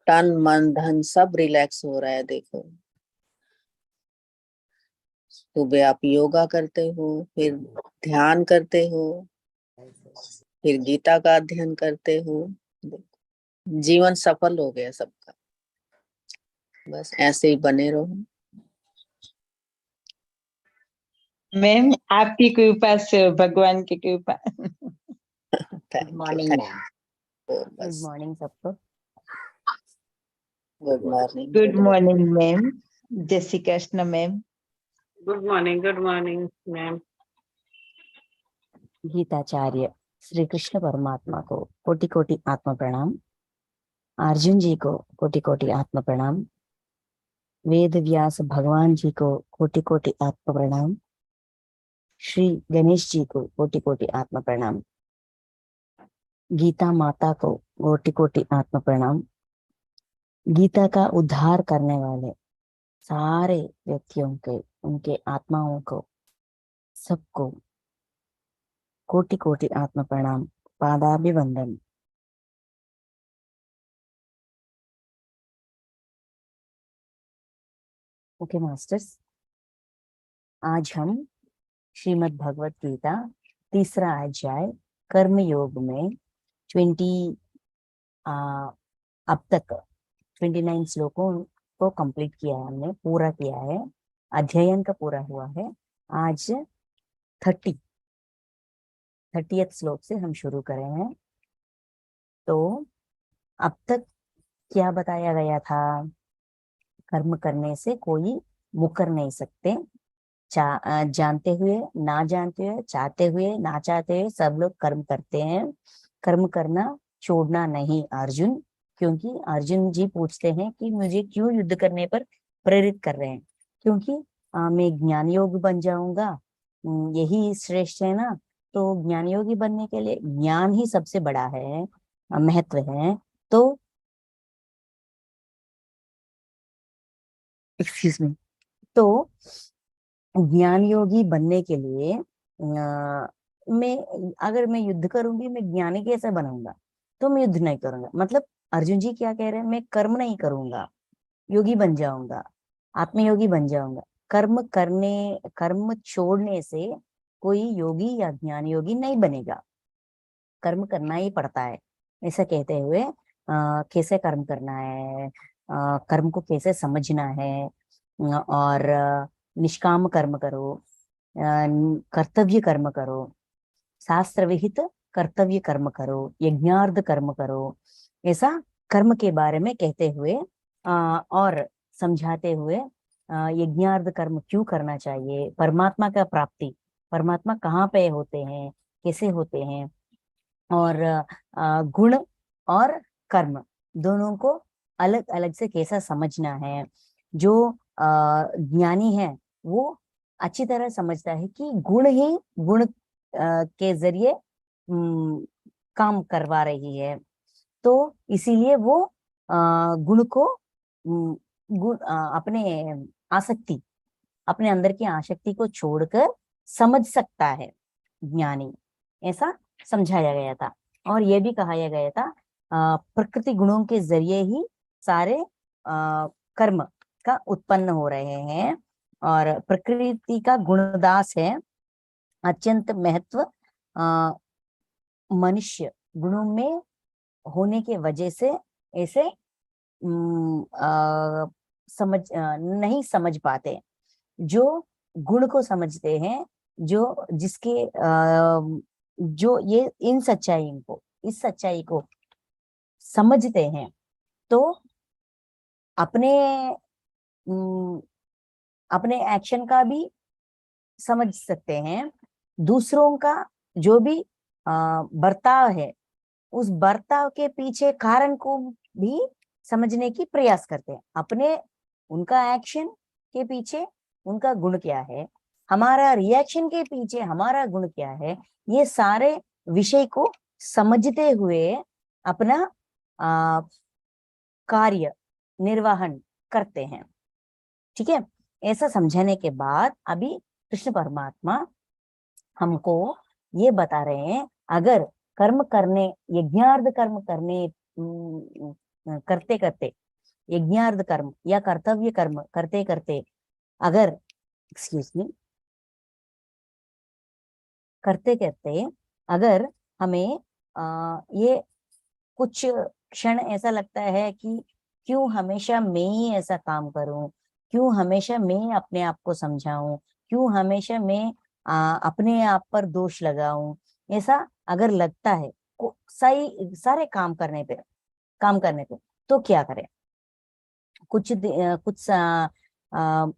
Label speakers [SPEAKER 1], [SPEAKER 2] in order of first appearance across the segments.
[SPEAKER 1] तन मन धन सब रिलैक्स हो रहा है। देखो, सुबह आप योगा करते हो, फिर ध्यान करते हो, फिर गीता का अध्ययन करते हो। जीवन सफल हो गया सबका। बस ऐसे ही बने रहो।
[SPEAKER 2] मैम आपकी कृपा से, भगवान की कृपा।
[SPEAKER 1] Good
[SPEAKER 3] morning ma'am.
[SPEAKER 1] Good
[SPEAKER 3] morning सबको।
[SPEAKER 1] Good morning.
[SPEAKER 2] Good morning ma'am. जय Shri Krishna ma'am.
[SPEAKER 4] Good morning ma'am.
[SPEAKER 3] गीताचार्य श्री कृष्ण परमात्मा को कोटि कोटि आत्म प्रणाम। अर्जुन जी को कोटि कोटि आत्म प्रणाम। वेद व्यास भगवान जी को कोटि कोटि आत्म प्रणाम। श्री गणेश जी को कोटि कोटि आत्म प्रणाम। गीता माता को कोटि कोटि आत्म प्रणाम। गीता का उद्धार करने वाले सारे व्यक्तियों के, उनके आत्माओं को, सबको कोटि कोटि आत्म प्रणाम, पादाभिवंदन। ओके मास्टर्स, आज हम श्रीमद् भगवत गीता तीसरा अध्याय कर्म योग में 20 अब तक 29 श्लोकों को कंप्लीट किया है, हमने पूरा किया है, अध्ययन का पूरा हुआ है। आज 30th श्लोक से हम शुरू कर रहे हैं। तो अब तक क्या बताया गया था? कर्म करने से कोई मुकर नहीं सकते। जानते हुए, ना जानते हुए, चाहते हुए, ना चाहते हुए सब लोग कर्म करते हैं। कर्म करना छोड़ना नहीं अर्जुन, क्योंकि अर्जुन जी पूछते हैं कि मुझे क्यों युद्ध करने पर प्रेरित कर रहे हैं? क्योंकि मैं ज्ञान योग बन जाऊंगा, यही श्रेष्ठ है ना। तो ज्ञान योगी बनने के लिए ज्ञान ही सबसे बड़ा है, महत्व है। तो एक्सक्यूज मी, तो ज्ञान योगी बनने के लिए मैं, अगर मैं युद्ध करूंगी, मैं ज्ञानी कैसे बनूंगा? तो मैं युद्ध नहीं करूंगा। मतलब अर्जुन जी क्या कह रहे हैं? मैं कर्म नहीं करूंगा, योगी बन जाऊंगा, आत्मयोगी बन जाऊंगा। कर्म छोड़ने से कोई योगी या ज्ञान योगी नहीं बनेगा। कर्म करना ही पड़ता है, ऐसा कहते हुए कैसे कर्म करना है, कर्म को कैसे समझना है, और निष्काम कर्म करो, कर्तव्य कर्म करो, शास्त्र विहित कर्तव्य कर्म करो, यज्ञार्थ कर्म करो, ऐसा कर्म के बारे में कहते हुए और समझाते हुए यज्ञार्थ कर्म क्यों करना चाहिए, परमात्मा का प्राप्ति, परमात्मा कहाँ पे होते हैं, कैसे होते हैं, और गुण और कर्म दोनों को अलग अलग से कैसा समझना है। जो ज्ञानी है वो अच्छी तरह समझता है कि गुण के जरिए काम करवा रही है। तो इसीलिए वो गुण को अपने आसक्ति, अपने अंदर की आसक्ति को छोड़कर समझ सकता है ज्ञानी, ऐसा समझाया गया था। और यह भी कहा गया था प्रकृति गुणों के जरिए ही सारे कर्म का उत्पन्न हो रहे हैं, और प्रकृति का गुणदास है अत्यंत महत्व मनुष्य गुणों में होने के वजह से ऐसे नहीं समझ पाते। जो गुण को समझते हैं, जो जिसके जो ये इस सच्चाई को समझते हैं, तो अपने एक्शन का भी समझ सकते हैं, दूसरों का जो भी बर्ताव है, उस बर्ताव के पीछे कारण को भी समझने की प्रयास करते हैं। उनका एक्शन के पीछे उनका गुण क्या है, हमारा रिएक्शन के पीछे हमारा गुण क्या है, ये सारे विषय को समझते हुए अपना कार्य निर्वहन करते हैं। ठीक है, ऐसा समझाने के बाद अभी कृष्ण परमात्मा हमको ये बता रहे हैं, अगर कर्म करने, यज्ञार्थ कर्म करने करते करते, यज्ञार्थ कर्म या कर्तव्य कर्म करते करते अगर, एक्सक्यूज मी, करते करते अगर हमें ये कुछ क्षण ऐसा लगता है कि क्यों हमेशा मैं ही ऐसा काम करूं, क्यों हमेशा मैं अपने आप को समझाऊं, क्यों हमेशा मैं अपने आप पर दोष लगाऊं, ऐसा अगर लगता है सही सारे काम करने पे तो क्या करें? कुछ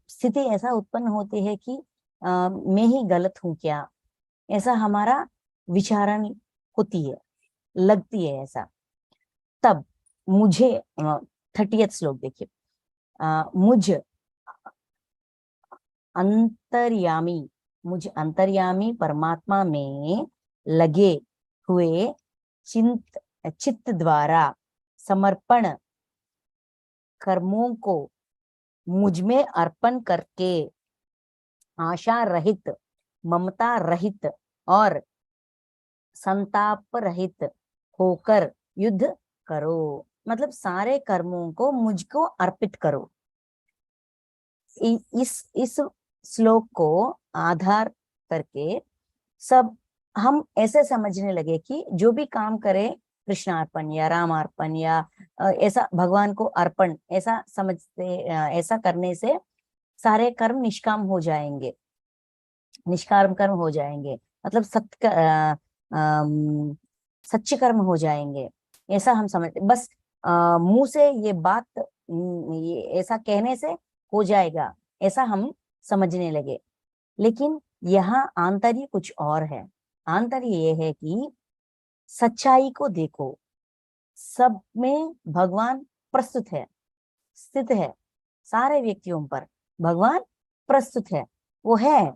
[SPEAKER 3] स्थिति ऐसा उत्पन्न होती है कि मैं ही गलत हूं क्या, ऐसा हमारा विचारण होती है, लगती है ऐसा। तब मुझे 30th श्लोक देखिए, मुझ अंतर्यामी परमात्मा में लगे हुए चित्त द्वारा समर्पण कर्मों को मुझ में अर्पण करके आशा रहित, ममता रहित और संताप रहित होकर युद्ध करो। मतलब सारे कर्मों को मुझको अर्पित करो। इस श्लोक को आधार करके सब हम ऐसे समझने लगे कि जो भी काम करे कृष्णार्पण या रामार्पण या ऐसा भगवान को अर्पण, ऐसा समझते, ऐसा करने से सारे कर्म निष्काम हो जाएंगे, निष्काम कर्म हो जाएंगे, मतलब सच्चे कर्म हो जाएंगे, ऐसा हम समझते। बस मुंह से ये बात ये ऐसा कहने से हो जाएगा, ऐसा हम समझने लगे। लेकिन यहाँ आंतर्य कुछ और है। आंतर्य ये है कि सच्चाई को देखो, सब में भगवान प्रस्तुत है, स्थित है, सारे व्यक्तियों पर भगवान प्रस्तुत है, वो है।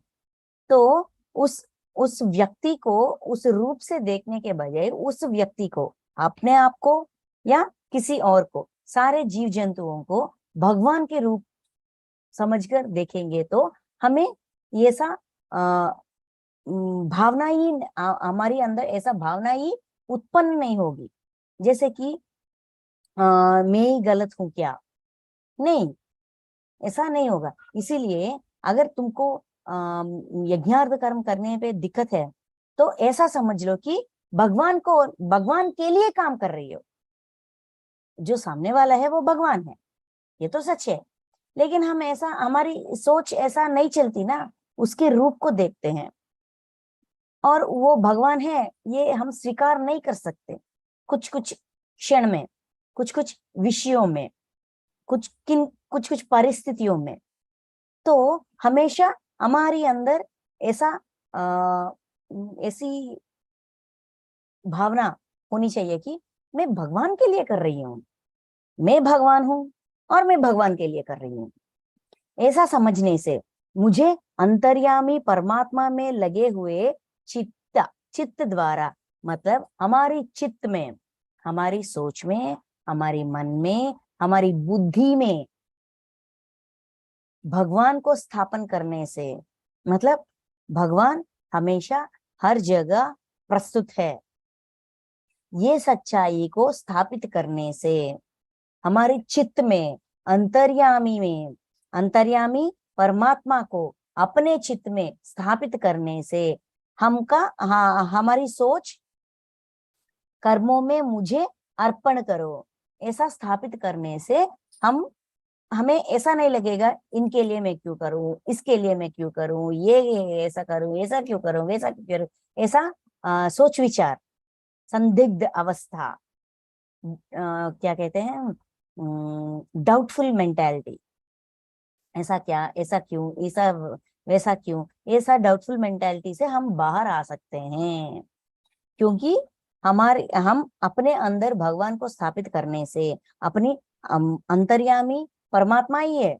[SPEAKER 3] तो उस व्यक्ति को उस रूप से देखने के बजाय उस व्यक्ति को, अपने आप को या किसी और को, सारे जीव जंतुओं को भगवान के रूप समझकर देखेंगे तो हमें ऐसा भावना ही हमारी अंदर ऐसा भावना ही उत्पन्न नहीं होगी जैसे कि मैं ही गलत हूं क्या, नहीं, ऐसा नहीं होगा। इसीलिए अगर तुमको यज्ञार्थ कर्म करने पे दिक्कत है तो ऐसा समझ लो कि भगवान के लिए काम कर रही हो। जो सामने वाला है वो भगवान है, ये तो सच है। लेकिन हम ऐसा, हमारी सोच ऐसा नहीं चलती ना, उसके रूप को देखते हैं और वो भगवान है ये हम स्वीकार नहीं कर सकते। कुछ कुछ क्षण में, कुछ कुछ विषयों में, कुछ परिस्थितियों में, तो हमेशा हमारी अंदर ऐसा ऐसी भावना होनी चाहिए कि मैं भगवान के लिए कर रही हूँ, मैं भगवान हूं और मैं भगवान के लिए कर रही हूँ। ऐसा समझने से मुझे अंतर्यामी परमात्मा में लगे हुए चित्त द्वारा, मतलब हमारी चित्त में, हमारी सोच में, हमारी मन में, हमारी बुद्धि में भगवान को स्थापन करने से, मतलब भगवान हमेशा हर जगह प्रस्तुत है, ये सच्चाई को स्थापित करने से हमारे चित्त में, अंतर्यामी परमात्मा को अपने चित्त में स्थापित करने से हमारी सोच कर्मों में मुझे अर्पण करो, ऐसा स्थापित करने से हमें ऐसा नहीं लगेगा इनके लिए मैं क्यों करूं, इसके लिए मैं क्यों करूं, ये ऐसा करूं, ऐसा क्यों करूं, वैसा क्यों करूं, ऐसा सोच विचार, संदिग्ध अवस्था, क्या कहते हैं, डाउटफुल मेंटालिटी, ऐसा क्या, ऐसा क्यों, ऐसा वैसा क्यों, ऐसा डाउटफुल मेंटालिटी से हम बाहर आ सकते हैं। क्योंकि हम अपने अंदर भगवान को स्थापित करने से, अपनी अंतर्यामी परमात्मा ही है,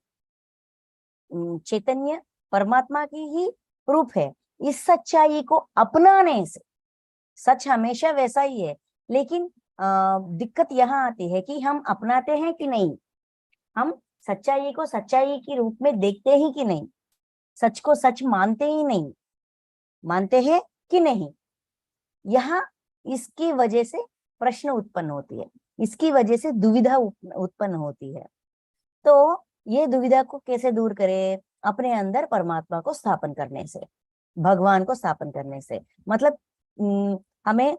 [SPEAKER 3] चैतन्य परमात्मा की ही रूप है, इस सच्चाई को अपनाने से, सच हमेशा वैसा ही है, लेकिन दिक्कत यहाँ आती है कि हम अपनाते हैं कि नहीं, हम सच्चाई को सच्चाई के रूप में देखते ही कि नहीं, सच को सच मानते ही नहीं, मानते हैं कि नहीं। यहाँ इसकी वजह से प्रश्न उत्पन्न होती है, इसकी वजह से दुविधा उत्पन्न होती है। तो ये दुविधा को कैसे दूर करें? अपने अंदर परमात्मा को स्थापन करने से, भगवान को स्थापन करने से। मतलब हमें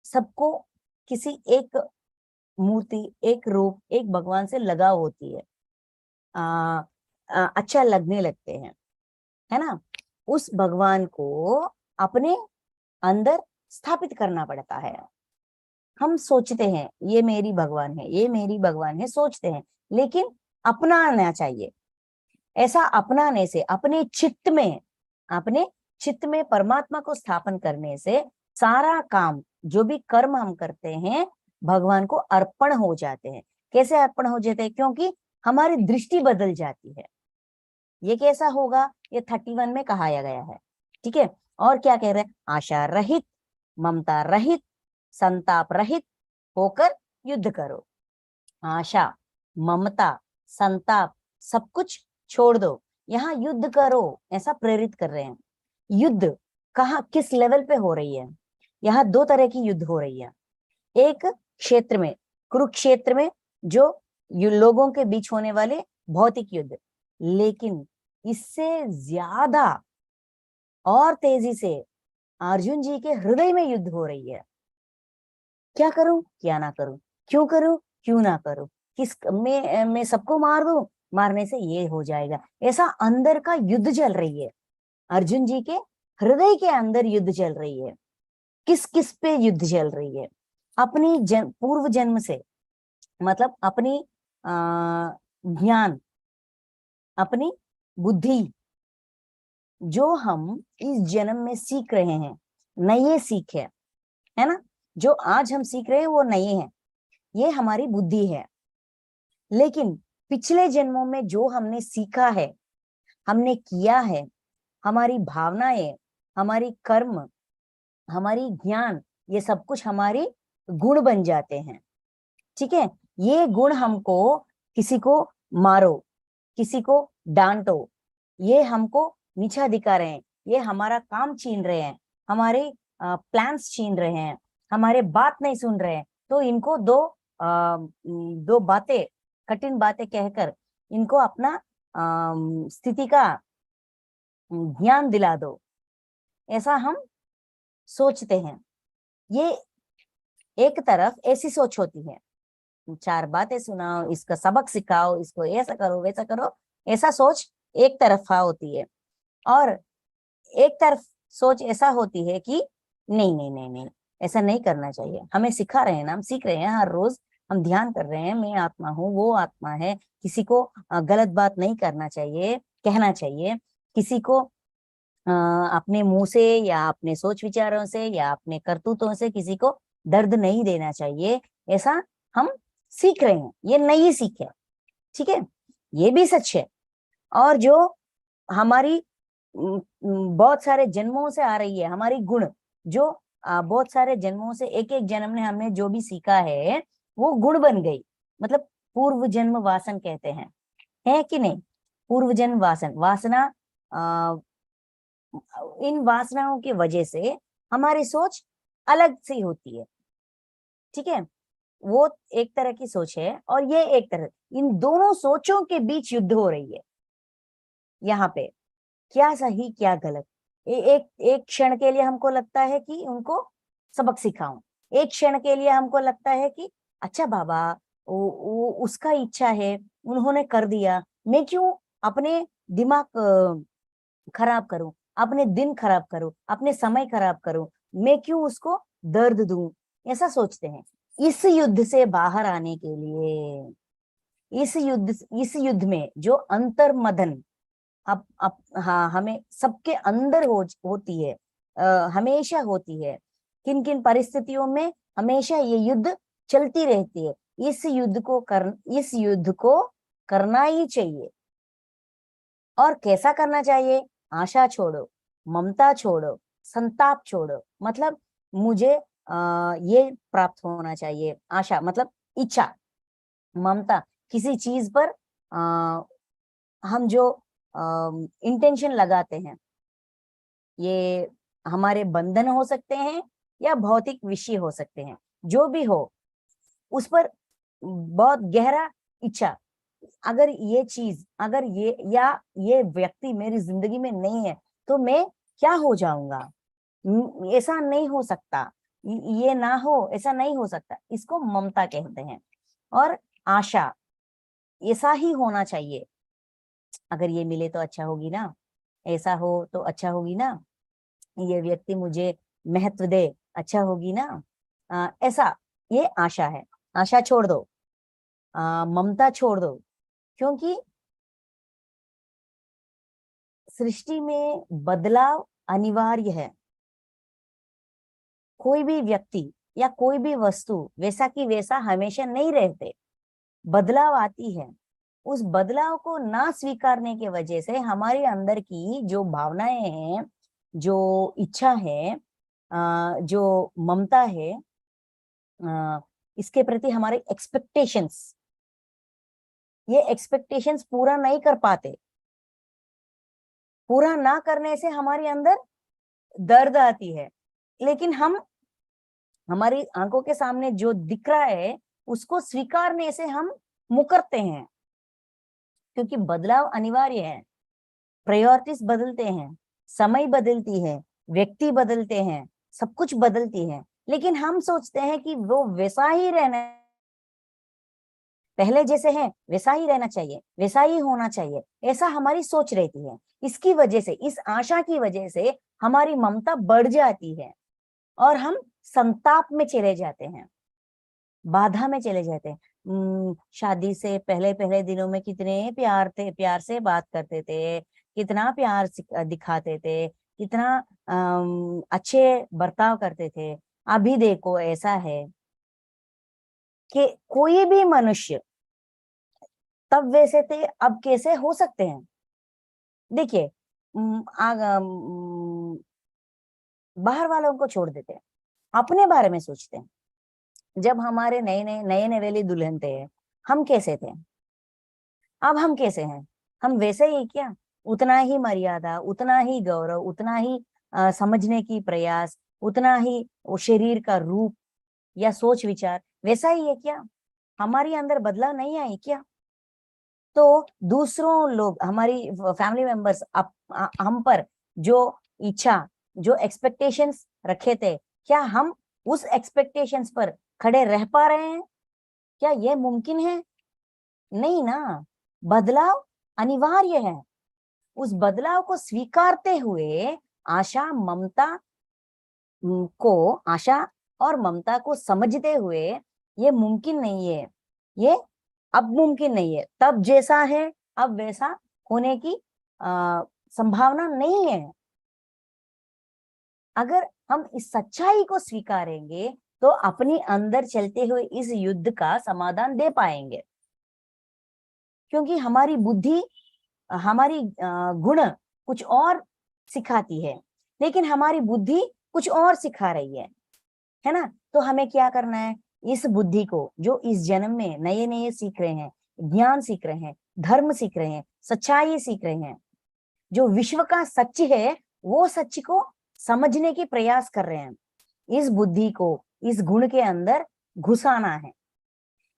[SPEAKER 3] सबको किसी एक मूर्ति, एक रूप, एक भगवान से लगाव होती है, अच्छा लगने लगते हैं, है ना। उस भगवान को अपने अंदर स्थापित करना पड़ता है। हम सोचते हैं ये मेरी भगवान है, ये मेरी भगवान है, सोचते हैं, लेकिन अपनाना चाहिए। ऐसा अपनाने से अपने चित्त में परमात्मा को स्थापन करने से सारा काम, जो भी कर्म हम करते हैं, भगवान को अर्पण हो जाते हैं। कैसे अर्पण हो जाते हैं? क्योंकि हमारी दृष्टि बदल जाती है। ये कैसा होगा? ये 31 में कहा गया है, ठीक है। और क्या कह रहे हैं? आशा रहित, ममता रहित, संताप रहित होकर युद्ध करो। आशा, ममता, संताप सब कुछ छोड़ दो, यहाँ युद्ध करो, ऐसा प्रेरित कर रहे हैं। युद्ध कहाँ, किस लेवल पे हो रही है? यहाँ 2 तरह की युद्ध हो रही है। एक क्षेत्र में, कुरुक्षेत्र में, जो लोगों के बीच होने वाले भौतिक युद्ध, लेकिन इससे ज्यादा और तेजी से अर्जुन जी के हृदय में युद्ध हो रही है। क्या करूं, क्या ना करूं, क्यों करूं, क्यों ना करूं, किस मैं सबको मार दूं, मारने से ये हो जाएगा, ऐसा अंदर का युद्ध चल रही है। अर्जुन जी के हृदय के अंदर युद्ध चल रही है। किस किस पे युद्ध चल रही है? अपनी पूर्व जन्म से, मतलब अपनी ज्ञान, अपनी बुद्धि, जो हम इस जन्म में सीख रहे हैं, नए सीख है ना, जो आज हम सीख रहे हैं वो नए हैं, ये हमारी बुद्धि है। लेकिन पिछले जन्मों में जो हमने सीखा है, हमने किया है, हमारी भावनाएं, हमारी कर्म, हमारी ज्ञान, ये सब कुछ हमारी गुण बन जाते हैं, ठीक है। ये गुण हमको, किसी को मारो, किसी को डांटो, ये हमको नीचा दिखा रहे हैं, ये हमारा काम छीन रहे हैं, हमारे प्लान्स छीन रहे हैं, हमारे बात नहीं सुन रहे हैं। तो इनको दो बातें, कठिन बातें कहकर इनको अपना स्थिति का ज्ञान दिला दो, ऐसा हम सोचते हैं। ये एक तरफ ऐसी सोच होती है, 4 बातें सुनाओ, इसका सबक सिखाओ, इसको ऐसा करो, वैसा करो, ऐसा सोच एक तरफा होती है। और एक तरफ सोच ऐसा होती है कि नहीं नहीं नहीं नहीं, ऐसा नहीं करना चाहिए। हमें सिखा रहे हैं ना, हम सीख रहे हैं, हर रोज हम ध्यान कर रहे हैं, मैं आत्मा हूँ, वो आत्मा है, किसी को गलत बात नहीं करना चाहिए, कहना चाहिए, किसी को अपने मुंह से या अपने सोच विचारों से या अपने करतूतों से किसी को दर्द नहीं देना चाहिए, ऐसा हम सीख रहे हैं। ये नई सीख है, ठीक है, ये भी सच है। और जो हमारी बहुत सारे जन्मों से आ रही है, हमारी गुण जो बहुत सारे जन्मों से, एक एक जन्म ने हमने जो भी सीखा है वो गुण बन गई। मतलब पूर्व जन्म वासन कहते हैं, है कि नहीं? पूर्व जन्म वासना, इन वासनाओं की वजह से हमारी सोच अलग सी होती है, ठीक है। वो एक तरह की सोच है और ये एक तरह, इन दोनों सोचों के बीच युद्ध हो रही है। यहाँ पे क्या सही क्या गलत, एक क्षण के लिए हमको लगता है कि उनको सबक सिखाऊं, एक क्षण के लिए हमको लगता है कि अच्छा बाबा, उसका इच्छा है, उन्होंने कर दिया, मैं क्यों अपने दिमाग खराब करूं, अपने दिन खराब करूं, अपने समय खराब करूं, मैं क्यों उसको दर्द दूं, ऐसा सोचते हैं। इस युद्ध से बाहर आने के लिए, इस युद्ध में जो अंतर्मदन हाँ, हमें सबके अंदर होती है, हमेशा होती है। किन किन परिस्थितियों में हमेशा ये युद्ध चलती रहती है। इस युद्ध को करना ही चाहिए। और कैसा करना चाहिए? आशा छोड़ो, ममता छोड़ो, संताप छोड़ो। मतलब मुझे ये प्राप्त होना चाहिए, आशा मतलब इच्छा, ममता किसी चीज पर हम जो इंटेंशन लगाते हैं, ये हमारे बंधन हो सकते हैं या भौतिक विषय हो सकते हैं, जो भी हो उस पर बहुत गहरा इच्छा, अगर ये चीज, अगर ये व्यक्ति मेरी जिंदगी में नहीं है तो मैं क्या हो जाऊंगा, ऐसा नहीं हो सकता, ये ना हो, ऐसा नहीं हो सकता, इसको ममता कहते हैं। और आशा, ऐसा ही होना चाहिए, अगर ये मिले तो अच्छा होगी ना, ऐसा हो तो अच्छा होगी ना, ये व्यक्ति मुझे महत्व दे, अच्छा होगी ना, ऐसा, ये आशा है। आशा छोड़ दो, ममता छोड़ दो, क्योंकि सृष्टि में बदलाव अनिवार्य है। कोई भी व्यक्ति या कोई भी वस्तु वैसा की वैसा हमेशा नहीं रहते, बदलाव आती है। उस बदलाव को ना स्वीकारने के वजह से हमारे अंदर की जो भावनाएं हैं, जो इच्छा है, जो ममता है, इसके प्रति हमारे एक्सपेक्टेशंस, ये एक्सपेक्टेशंस पूरा नहीं कर पाते। पूरा ना करने से हमारे अंदर दर्द आती है, लेकिन हम, हमारी आंखों के सामने जो दिख रहा है उसको स्वीकारने से हम मुकरते हैं, क्योंकि बदलाव अनिवार्य है। प्रायोरिटीज बदलते हैं, समय बदलती है, व्यक्ति बदलते हैं, सब कुछ बदलती है, लेकिन हम सोचते हैं कि वो वैसा ही रहना, पहले जैसे है वैसा ही रहना चाहिए, वैसा ही होना चाहिए, ऐसा हमारी सोच रहती है। इसकी वजह से, इस आशा की वजह से हमारी ममता बढ़ जाती है और हम संताप में चले जाते हैं, बाधा में चले जाते हैं। शादी से पहले पहले दिनों में कितने प्यार थे, प्यार से बात करते थे, कितना प्यार दिखाते थे, कितना अच्छे बर्ताव करते थे। अभी देखो ऐसा है कि कोई भी मनुष्य तब वैसे थे, अब कैसे हो सकते हैं। देखिए, बाहर वालों को छोड़ देते हैं, अपने बारे में सोचते हैं। जब हमारे नए नवेली दुल्हन थे, हम कैसे थे, अब हम कैसे हैं, हम वैसे ही क्या, उतना ही मर्यादा, उतना ही गौरव, उतना ही समझने की प्रयास, उतना ही वो शरीर का रूप या सोच विचार वैसा ही है क्या, हमारी अंदर बदलाव नहीं आई क्या। तो दूसरों लोग, हमारी फैमिली मेंबर्स हम पर जो इच्छा, जो एक्सपेक्टेशंस रखे थे, क्या हम उस एक्सपेक्टेशंस पर खड़े रह पा रहे हैं, क्या ये मुमकिन है? नहीं ना। बदलाव अनिवार्य है। उस बदलाव को स्वीकारते हुए आशा और ममता को समझते हुए, ये मुमकिन नहीं है, ये अब मुमकिन नहीं है, तब जैसा है अब वैसा होने की संभावना नहीं है। अगर हम इस सच्चाई को स्वीकारेंगे तो अपने अंदर चलते हुए इस युद्ध का समाधान दे पाएंगे, क्योंकि हमारी बुद्धि, हमारी गुण कुछ और सिखाती है, लेकिन हमारी बुद्धि कुछ और सिखा रही है ना। तो हमें क्या करना है, इस बुद्धि को जो इस जन्म में नए नए सीख रहे हैं, ज्ञान सीख रहे हैं, धर्म सीख रहे हैं, सच्चाई सीख रहे हैं, जो विश्व का सच है वो सच को समझने की प्रयास कर रहे हैं, इस बुद्धि को इस गुण के अंदर घुसाना है,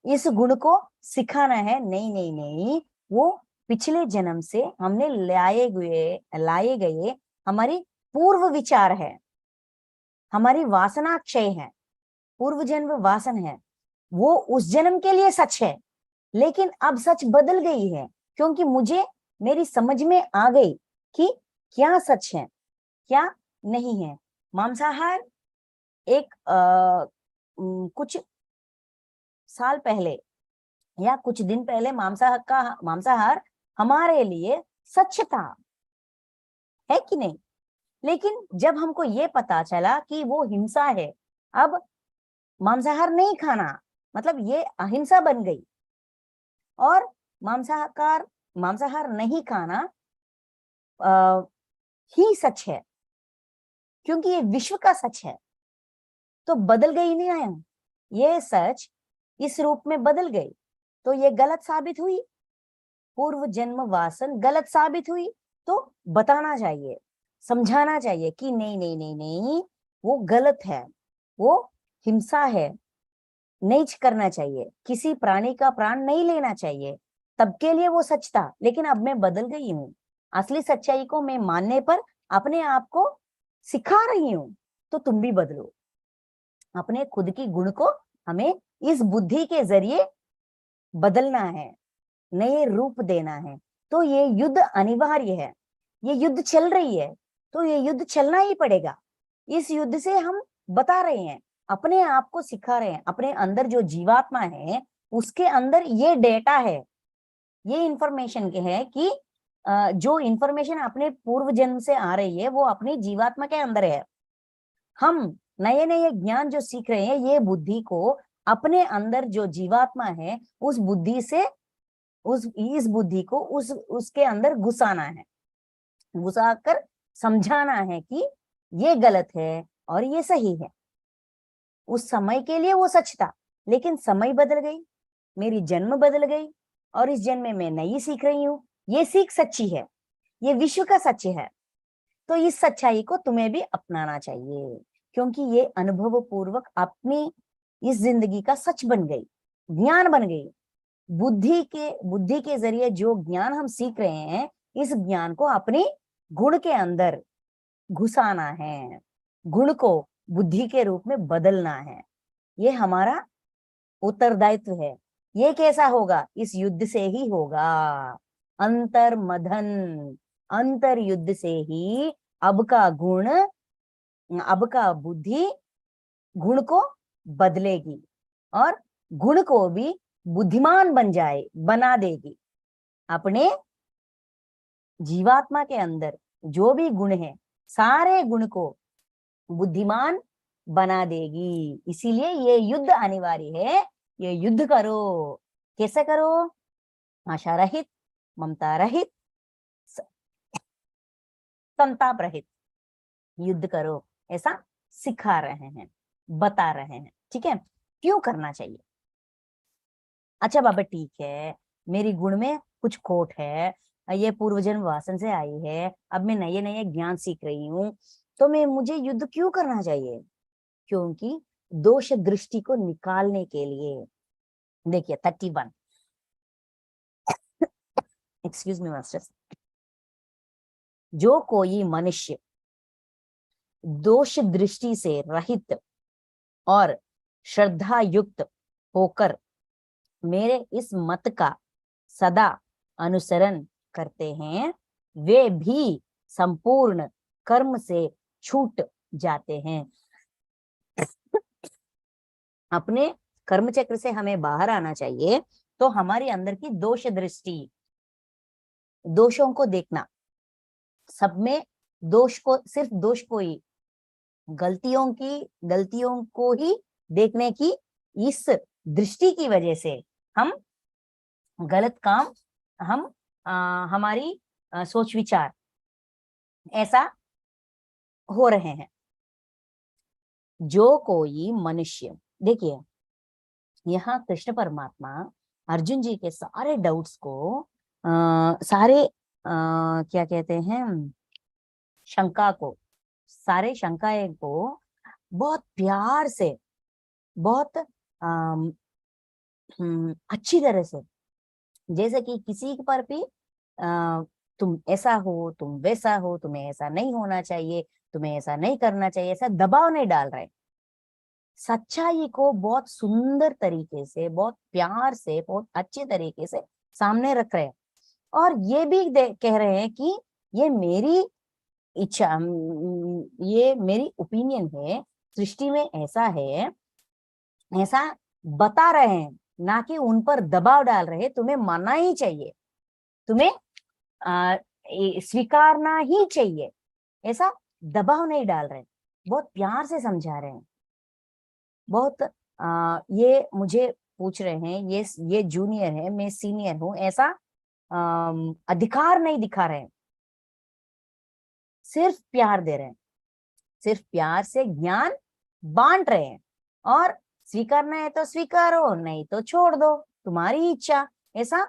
[SPEAKER 3] इस गुण को सिखाना है। नहीं नहीं नहीं, वो पिछले जन्म से हमने लाए गए हमारी पूर्व विचार है, हमारी वासना क्षय है, पूर्व जन्म वासन है, वो उस जन्म के लिए सच है। लेकिन अब सच बदल गई है, क्योंकि मुझे, मेरी समझ में आ गई कि क्या सच है क्या नहीं है। मांसाहार एक कुछ साल पहले या कुछ दिन पहले मांसाहार हमारे लिए सच था, है कि नहीं। लेकिन जब हमको ये पता चला कि वो हिंसा है, अब मांसाहार नहीं खाना मतलब ये अहिंसा बन गई, और मांसाहार नहीं खाना ही सच है, क्योंकि ये विश्व का सच है। तो बदल गई नहीं आया, ये सच इस रूप में बदल गई, तो ये गलत साबित हुई, पूर्व जन्म वासन गलत साबित हुई। तो बताना चाहिए, समझाना चाहिए कि नहीं नहीं नहीं नहीं, वो गलत है, वो हिंसा है, नहीं करना चाहिए, किसी प्राणी का प्राण नहीं लेना चाहिए, तब के लिए वो सच था। लेकिन अब मैं बदल गई हूँ, असली सच्चाई को मैं मानने पर अपने आप को सिखा रही हूँ। तो तुम भी बदलो, अपने खुद की गुण को हमें इस बुद्धि के जरिए बदलना है, नए रूप देना है। तो ये युद्ध अनिवार्य है, ये युद्ध चल रही है, तो ये युद्ध चलना ही पड़ेगा। इस युद्ध से हम बता रहे हैं, अपने आप को सिखा रहे हैं, अपने अंदर जो जीवात्मा है उसके अंदर ये डेटा है, ये इंफॉर्मेशन के है कि जो इंफॉर्मेशन अपने पूर्व जन्म से आ रही है वो अपनी जीवात्मा के अंदर है। हम नए नए ज्ञान जो सीख रहे हैं, ये बुद्धि को अपने अंदर जो जीवात्मा है उस बुद्धि से इस बुद्धि को उसके अंदर घुसाना है, घुसाकर समझाना है कि ये गलत है और ये सही है। उस समय के लिए वो सच था, लेकिन समय बदल गई, मेरी जन्म बदल गई और इस जन्म में मैं नई सीख रही हूँ। ये सीख सच्ची है, ये विश्व का सच है। तो इस सच्चाई को तुम्हें भी अपनाना चाहिए, क्योंकि ये अनुभव पूर्वक अपनी इस जिंदगी का सच बन गई, ज्ञान बन गई। बुद्धि के जरिए जो ज्ञान हम सीख रहे हैं, इस ज्ञान को अपने गुण के अंदर घुसाना है, गुण को बुद्धि के रूप में बदलना है। ये हमारा उत्तरदायित्व है। ये कैसा होगा? इस युद्ध से ही होगा, अंतर मदन, अंतर युद्ध से ही अब का गुण, अब का बुद्धि गुण को बदलेगी और गुण को भी बुद्धिमान बना देगी। अपने जीवात्मा के अंदर जो भी गुण है, सारे गुण को बुद्धिमान बना देगी। इसीलिए ये युद्ध अनिवार्य है। ये युद्ध करो। कैसे करो? आशा रहित, ममता रहित, संताप रहित युद्ध करो, ऐसा सिखा रहे हैं, बता रहे हैं। ठीक है, क्यों करना चाहिए? अच्छा बाबा ठीक है, मेरी गुण में कुछ खोट है, ये पूर्वजन्म वासन से आई है, अब मैं नए नए ज्ञान सीख रही हूँ, तो मुझे युद्ध क्यों करना चाहिए? क्योंकि दोष दृष्टि को निकालने के लिए। देखिए 31, एक्सक्यूज मी मास्टर्स, जो कोई मनुष्य दोष दृष्टि से रहित और श्रद्धा युक्त होकर मेरे इस मत का सदा अनुसरण करते हैं, वे भी संपूर्ण कर्म से छूट जाते हैं। अपने कर्म चक्र से हमें बाहर आना चाहिए। तो हमारे अंदर की दोष दृष्टि, दोषों को देखना, सब में दोष को, सिर्फ दोष को ही, गलतियों को ही देखने की इस दृष्टि की वजह से हम गलत काम, हमारी सोच विचार ऐसा हो रहे हैं। जो कोई मनुष्य, देखिए यहाँ कृष्ण परमात्मा अर्जुन जी के सारे डाउट्स को, क्या कहते हैं, शंका को, सारे शंकाएं को बहुत प्यार से, बहुत अच्छी तरह से, जैसे कि किसी पर भी तुम ऐसा हो, तुम वैसा हो, तुम्हें ऐसा नहीं होना चाहिए, तुम्हें ऐसा नहीं करना चाहिए, ऐसा दबाव नहीं डाल रहे। सच्चाई को बहुत सुंदर तरीके से, बहुत प्यार से, बहुत अच्छे तरीके से सामने रख रहे हैं। और ये भी कह रहे हैं कि ये मेरी इच्छा, ये मेरी ओपिनियन है, सृष्टि में ऐसा है, ऐसा बता रहे हैं, ना कि उन पर दबाव डाल रहे, तुम्हें मानना ही चाहिए, तुम्हें स्वीकारना ही चाहिए, ऐसा दबाव नहीं डाल रहे, बहुत प्यार से समझा रहे हैं। बहुत ये मुझे पूछ रहे हैं, ये जूनियर है, मैं सीनियर हूं, ऐसा अधिकार नहीं दिखा रहे हैं, सिर्फ प्यार दे रहे हैं, सिर्फ प्यार से ज्ञान बांट रहे हैं। और स्वीकारना है तो स्वीकारो, नहीं तो छोड़ दो, तुम्हारी इच्छा, ऐसा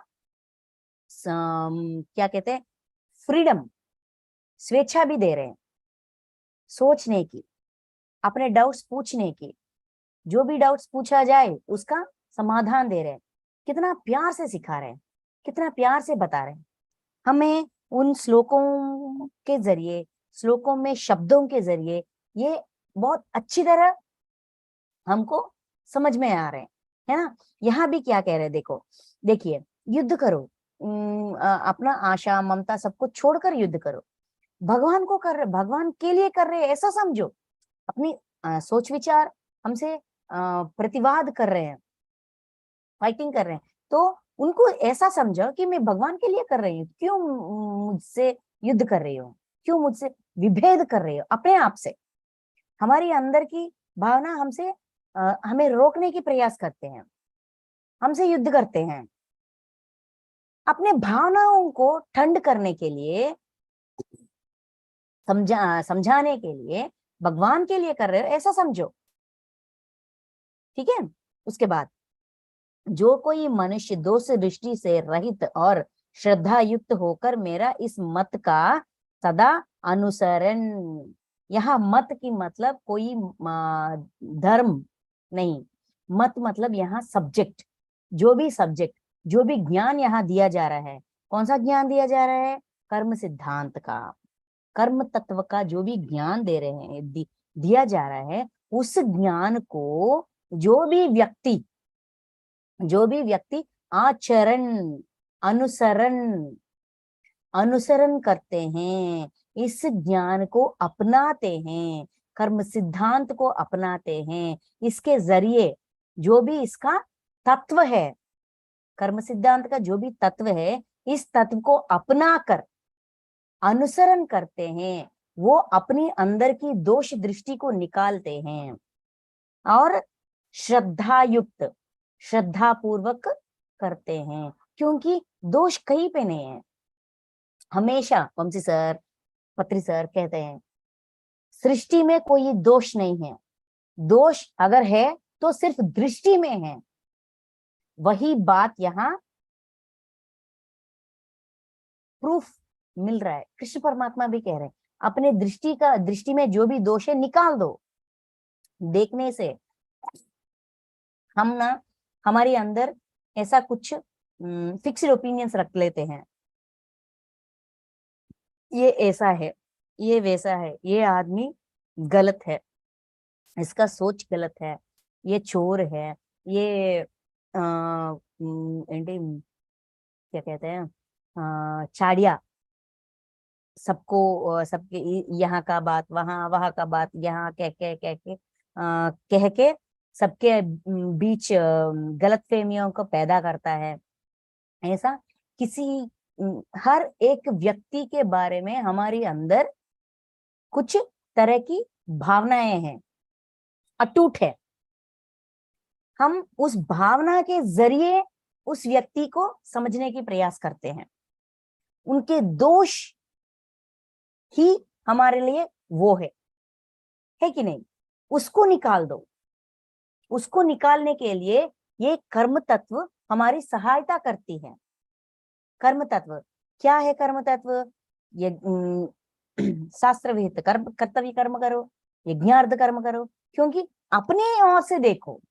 [SPEAKER 3] क्या कहते हैं, फ्रीडम, स्वेच्छा भी दे रहे हैं, सोचने की, अपने डाउट्स पूछने की, जो भी डाउट्स पूछा जाए उसका समाधान दे रहे हैं, कितना प्यार से सिखा रहे हैं, कितना प्यार से बता रहे हैं। हमें उन श्लोकों के जरिए, श्लोकों में शब्दों के जरिए ये बहुत अच्छी तरह हमको समझ में आ रहे हैं, है ना। यहाँ भी क्या कह रहे हैं, देखो, देखिए, युद्ध करो, अपना आशा ममता सबको छोड़कर युद्ध करो, भगवान को कर रहे, भगवान के लिए कर रहे हैं ऐसा समझो। अपनी सोच विचार हमसे प्रतिवाद कर रहे हैं, फाइटिंग कर रहे हैं, तो उनको ऐसा समझो कि मैं भगवान के लिए कर रही हूँ, क्यों मुझसे युद्ध कर रही हो, क्यों मुझसे विभेद कर रही हो अपने आप से। हमारी अंदर की भावना हमसे हमें रोकने की प्रयास करते हैं, हमसे युद्ध करते हैं। अपने भावनाओं को ठंड करने के लिए, समझाने के लिए भगवान के लिए कर रहे हो ऐसा समझो, ठीक है। उसके बाद, जो कोई मनुष्य दोष दृष्टि से रहित और श्रद्धा युक्त होकर मेरा इस मत का सदा अनुसरण, यहाँ मत की मतलब कोई धर्म नहीं, मत मतलब यहाँ सब्जेक्ट, जो भी सब्जेक्ट, जो भी ज्ञान यहाँ दिया जा रहा है, कौन सा ज्ञान दिया जा रहा है, कर्म सिद्धांत का, कर्म तत्व का जो भी ज्ञान दे रहे हैं, दिया जा रहा है, उस ज्ञान को जो भी व्यक्ति आचरण, अनुसरण करते हैं, इस ज्ञान को अपनाते हैं, कर्म सिद्धांत को अपनाते हैं, इसके जरिए जो भी इसका तत्व है, कर्म सिद्धांत का जो भी तत्व है, इस तत्व को अपनाकर अनुसरण करते हैं, वो अपनी अंदर की दोष दृष्टि को निकालते हैं और श्रद्धायुक्त, श्रद्धा पूर्वक करते हैं, क्योंकि दोष कहीं पे नहीं है। हमेशा वंशी सर, पत्री सर कहते हैं, सृष्टि में कोई दोष नहीं है, दोष अगर है तो सिर्फ दृष्टि में है। वही बात यहाँ प्रूफ मिल रहा है, कृष्ण परमात्मा भी कह रहे हैं, अपने दृष्टि में जो भी दोष है निकाल दो। देखने से हम ना, हमारे अंदर ऐसा कुछ फिक्स्ड ओपिनियंस रख लेते हैं, ये ऐसा है, ये वैसा है, ये आदमी गलत है, इसका सोच गलत है, ये चोर है, ये क्या कहते हैं, चाड़िया, सबको सबके यहाँ का बात वहां, वहां का बात यहाँ, कह के सबके बीच गलत फहमियों को पैदा करता है। ऐसा किसी, हर एक व्यक्ति के बारे में हमारी अंदर कुछ तरह की भावनाएं हैं, अटूट है। हम उस भावना के जरिए उस व्यक्ति को समझने की प्रयास करते हैं, उनके दोष ही हमारे लिए वो है कि नहीं। उसको निकाल दो, उसको निकालने के लिए ये कर्म तत्व हमारी सहायता करती है। कर्म तत्व क्या है? कर्म तत्व ये शास्त्र विहित कर्म, कर्तव्य कर्म करो, यज्ञार्थ कर्म करो, क्योंकि अपने ओर से देखो,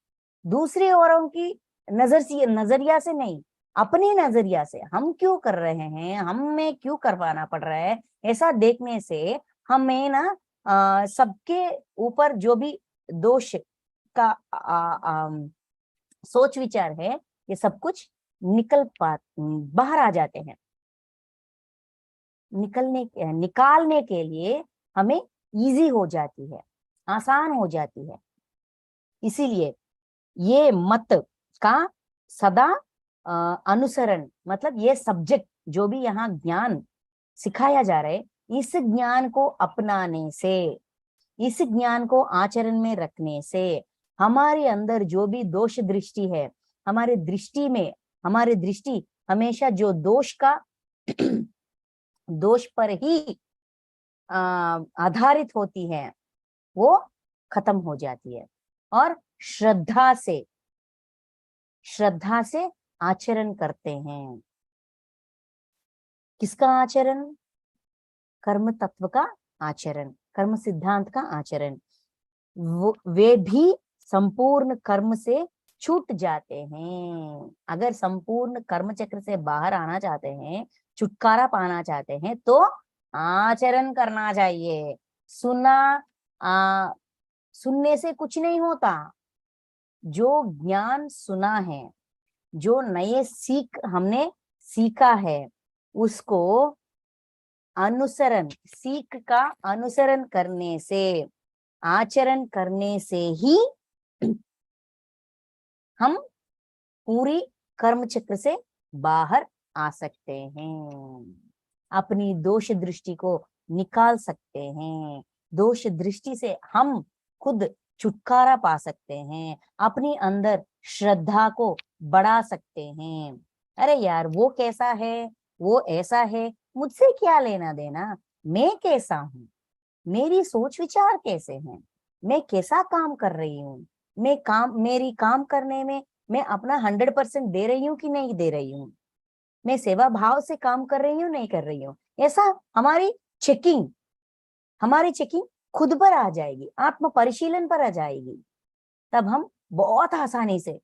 [SPEAKER 3] दूसरे औरों की नजरिया से नहीं, अपने नजरिया से हम क्यों कर रहे हैं, हमें क्यों करवाना पड़ रहा है, ऐसा देखने से हमें ना सबके ऊपर जो भी दोष का सोच विचार है, ये सब कुछ बाहर आ जाते हैं। निकालने के लिए हमें इजी हो जाती है, आसान हो जाती है। इसीलिए ये मत का सदा अनुसरण, मतलब ये सब्जेक्ट जो भी यहाँ ज्ञान सिखाया जा रहा है, इस ज्ञान को अपनाने से, इस ज्ञान को आचरण में रखने से हमारे अंदर जो भी दोष दृष्टि है, हमारे दृष्टि हमेशा जो दोष का दोष पर ही आधारित होती है, वो खत्म हो जाती है और श्रद्धा से आचरण करते हैं। किसका आचरण? कर्म तत्व का आचरण, कर्म सिद्धांत का आचरण। वे भी संपूर्ण कर्म से छूट जाते हैं। अगर संपूर्ण कर्म चक्र से बाहर आना चाहते हैं, छुटकारा पाना चाहते हैं, तो आचरण करना चाहिए। सुनने से कुछ नहीं होता। जो ज्ञान सुना है, जो नए हमने सीखा है, उसको सीख का अनुसरण करने से, आचरण करने से ही हम पूरी कर्म चक्र से बाहर आ सकते हैं, अपनी दोष दृष्टि को निकाल सकते हैं। दोष दृष्टि से हम खुद छुटकारा पा सकते हैं, अपनी अंदर श्रद्धा को बढ़ा सकते हैं। अरे यार, वो कैसा है, वो ऐसा है, मुझसे क्या लेना देना, मैं कैसा हूं, मेरी सोच विचार कैसे हैं, मैं कैसा काम कर रही हूँ, मेरी काम करने में मैं अपना 100% दे रही हूँ कि नहीं दे रही हूँ, मैं सेवा भाव से काम कर रही हूँ नहीं कर रही हूँ। ऐसा हमारी चेकिंग खुद पर आ जाएगी, आत्म परिशीलन पर आ जाएगी। तब हम बहुत आसानी से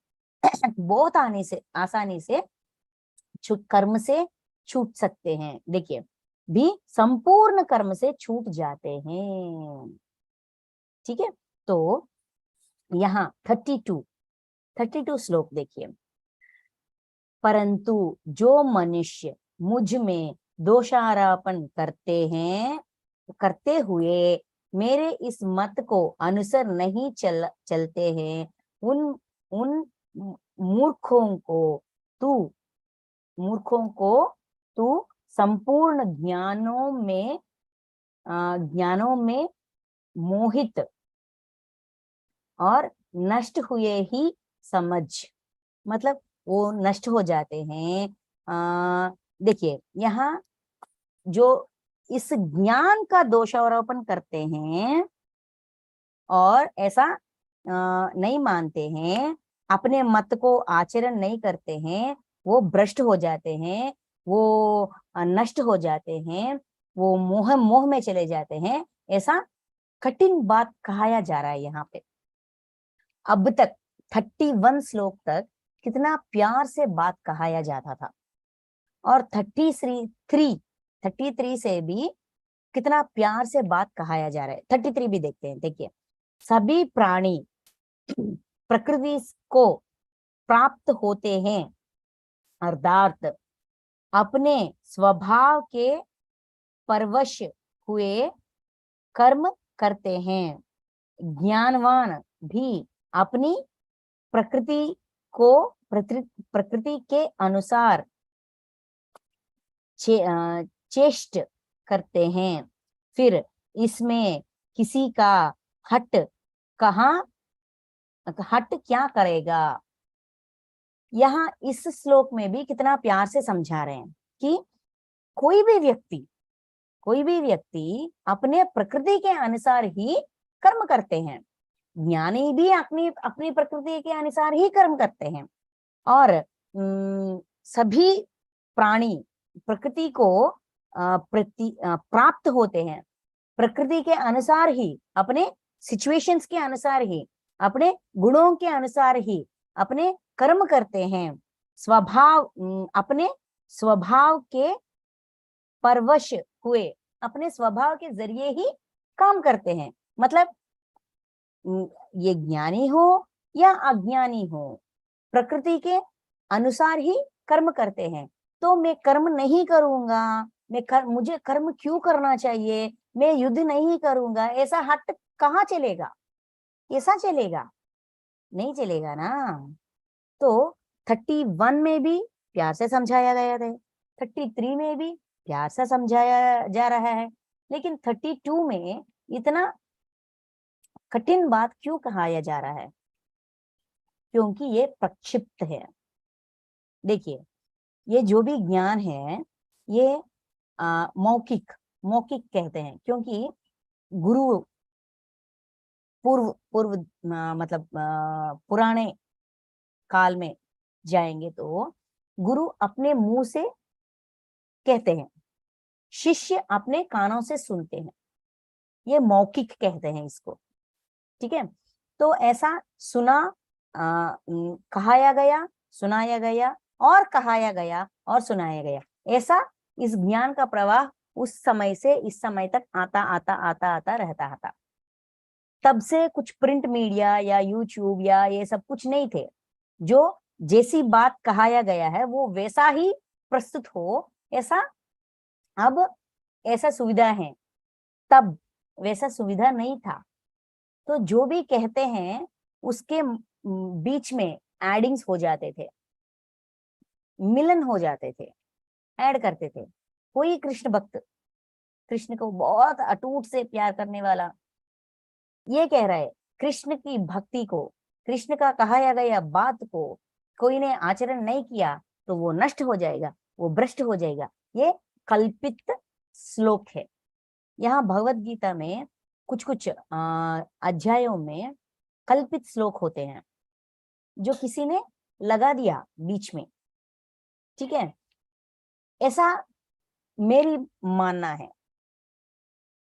[SPEAKER 3] कर्म से छूट सकते हैं। देखिए, भी संपूर्ण कर्म से छूट जाते हैं। ठीक है, तो यहाँ 32 श्लोक देखिए। परंतु जो मनुष्य मुझ में दोषारोपण करते हुए मेरे इस मत को अनुसर नहीं चलते हैं, उन मूर्खों को तू संपूर्ण ज्ञानों में मोहित और नष्ट हुए ही समझ। मतलब वो नष्ट हो जाते हैं। देखिए, यहाँ जो इस ज्ञान का दोषारोपण करते हैं और ऐसा नहीं मानते हैं, अपने मत को आचरण नहीं करते हैं, वो भ्रष्ट हो जाते हैं, वो नष्ट हो जाते हैं, वो मोह में चले जाते हैं। ऐसा कठिन बात कहा जा रहा है यहाँ पे। अब तक 31 श्लोक तक कितना प्यार से बात कहाया जाता था, और 33 से भी कितना प्यार से बात कहाया जा रहा है। 33 भी देखते हैं। देखिए, सभी प्राणी प्रकृति को प्राप्त होते हैं, अर्थात अपने स्वभाव के परवश हुए कर्म करते हैं। ज्ञानवान भी अपनी प्रकृति के अनुसार चेष्ट करते हैं। फिर इसमें किसी का हट क्या करेगा। यहाँ इस श्लोक में भी कितना प्यार से समझा रहे हैं कि कोई भी व्यक्ति अपने प्रकृति के अनुसार ही कर्म करते हैं। ज्ञानी भी अपनी प्रकृति के अनुसार ही कर्म करते हैं, और सभी प्राणी प्रकृति को प्राप्त होते हैं, प्रकृति के अनुसार ही, अपने सिचुएशंस के अनुसार ही, अपने गुणों के अनुसार ही अपने कर्म करते हैं। अपने स्वभाव के परवश हुए, अपने स्वभाव के जरिए ही काम करते हैं। मतलब ये ज्ञानी हो या अज्ञानी हो, प्रकृति के अनुसार ही कर्म करते हैं। तो मैं कर्म नहीं करूंगा, मुझे कर्म क्यों करना चाहिए, मैं युद्ध नहीं करूंगा, ऐसा हट कहाँ चलेगा, कैसा चलेगा, नहीं चलेगा ना। तो 31 में भी प्यार से समझाया गया है, 33 में भी प्यार से समझाया जा रहा है, लेकिन 32 में इतना कठिन बात क्यों कहाया जा रहा है? क्योंकि ये प्रक्षिप्त है। देखिए, ये जो भी ज्ञान है, ये मौखिक कहते हैं, क्योंकि गुरु मतलब पुराने काल में जाएंगे तो गुरु अपने मुंह से कहते हैं, शिष्य अपने कानों से सुनते हैं। ये मौखिक कहते हैं इसको। ठीक है, तो ऐसा सुना, कहाया गया, सुनाया गया और कहाया गया और सुनाया गया, ऐसा इस ज्ञान का प्रवाह उस समय से इस समय तक आता आता आता आता रहता था। तब से कुछ प्रिंट मीडिया या यूट्यूब या ये सब कुछ नहीं थे। जो जैसी बात कहाया गया है वो वैसा ही प्रस्तुत हो, ऐसा अब ऐसा सुविधा है, तब वैसा सुविधा नहीं था। तो जो भी कहते हैं उसके बीच में एडिंग्स हो जाते थे, मिलन हो जाते थे, ऐड करते थे। कोई कृष्ण भक्त, कृष्ण को बहुत अटूट से प्यार करने वाला, ये कह रहा है कृष्ण की भक्ति को, कृष्ण का कहाया गया बात को कोई ने आचरण नहीं किया तो वो नष्ट हो जाएगा, वो भ्रष्ट हो जाएगा। ये कल्पित श्लोक है। यहाँ भगवत गीता में कुछ कुछ अध्यायों में कल्पित श्लोक होते हैं जो किसी ने लगा दिया बीच में, ठीक है, ऐसा मेरी मानना है।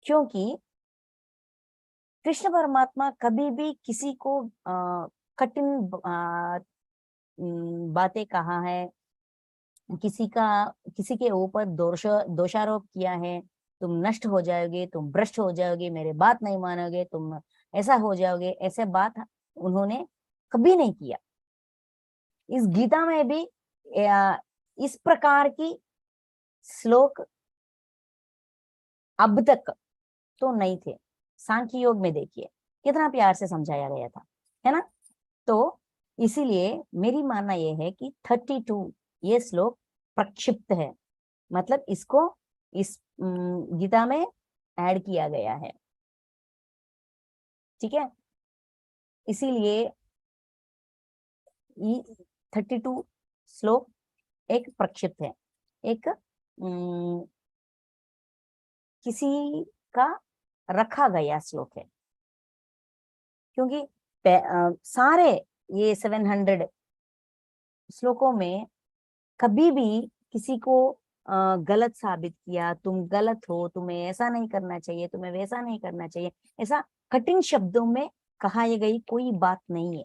[SPEAKER 3] क्योंकि कृष्ण परमात्मा कभी भी किसी को कठिन बातें कहा है, किसी के ऊपर दोषारोप किया है, तुम नष्ट हो जाओगे, तुम भ्रष्ट हो जाओगे, मेरे बात नहीं मानोगे, तुम ऐसा हो जाओगे, ऐसे बात उन्होंने कभी नहीं किया। इस गीता में भी इस प्रकार की श्लोक अब तक तो नहीं थे। सांख्य योग में देखिए कितना प्यार से समझाया गया था, है ना। तो इसीलिए मेरी मानना यह है कि 32 ये श्लोक प्रक्षिप्त है, मतलब इसको इस गीता में ऐड किया गया है, ठीक है। इसीलिए 32 श्लोक एक प्रक्षिप्त है, एक किसी का रखा गया श्लोक है। क्योंकि सारे ये 700 श्लोकों में कभी भी किसी को गलत साबित किया, तुम गलत हो, तुम्हें ऐसा नहीं करना चाहिए, तुम्हें वैसा नहीं करना चाहिए, ऐसा कठिन शब्दों में कहा गई कोई बात नहीं है।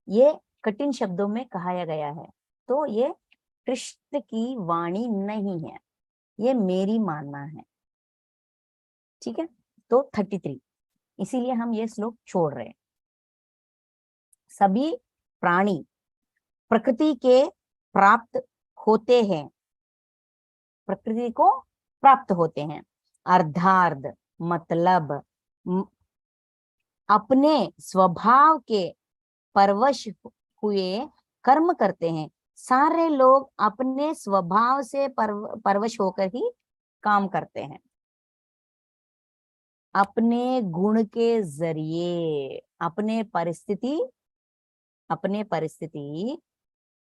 [SPEAKER 3] ये कठिन शब्दों में कहा गया है तो ये कृष्ण की वाणी नहीं है, ये मेरी मानना है, ठीक है। तो 33 इसीलिए हम ये श्लोक छोड़ रहे हैं। सभी प्राणी प्रकृति के प्राप्त होते हैं, प्रकृति को प्राप्त होते हैं, अर्थार्थ मतलब अपने स्वभाव के परवश हुए कर्म करते हैं। सारे लोग अपने स्वभाव से परवश होकर ही काम करते हैं। अपने गुण के जरिए अपने परिस्थिति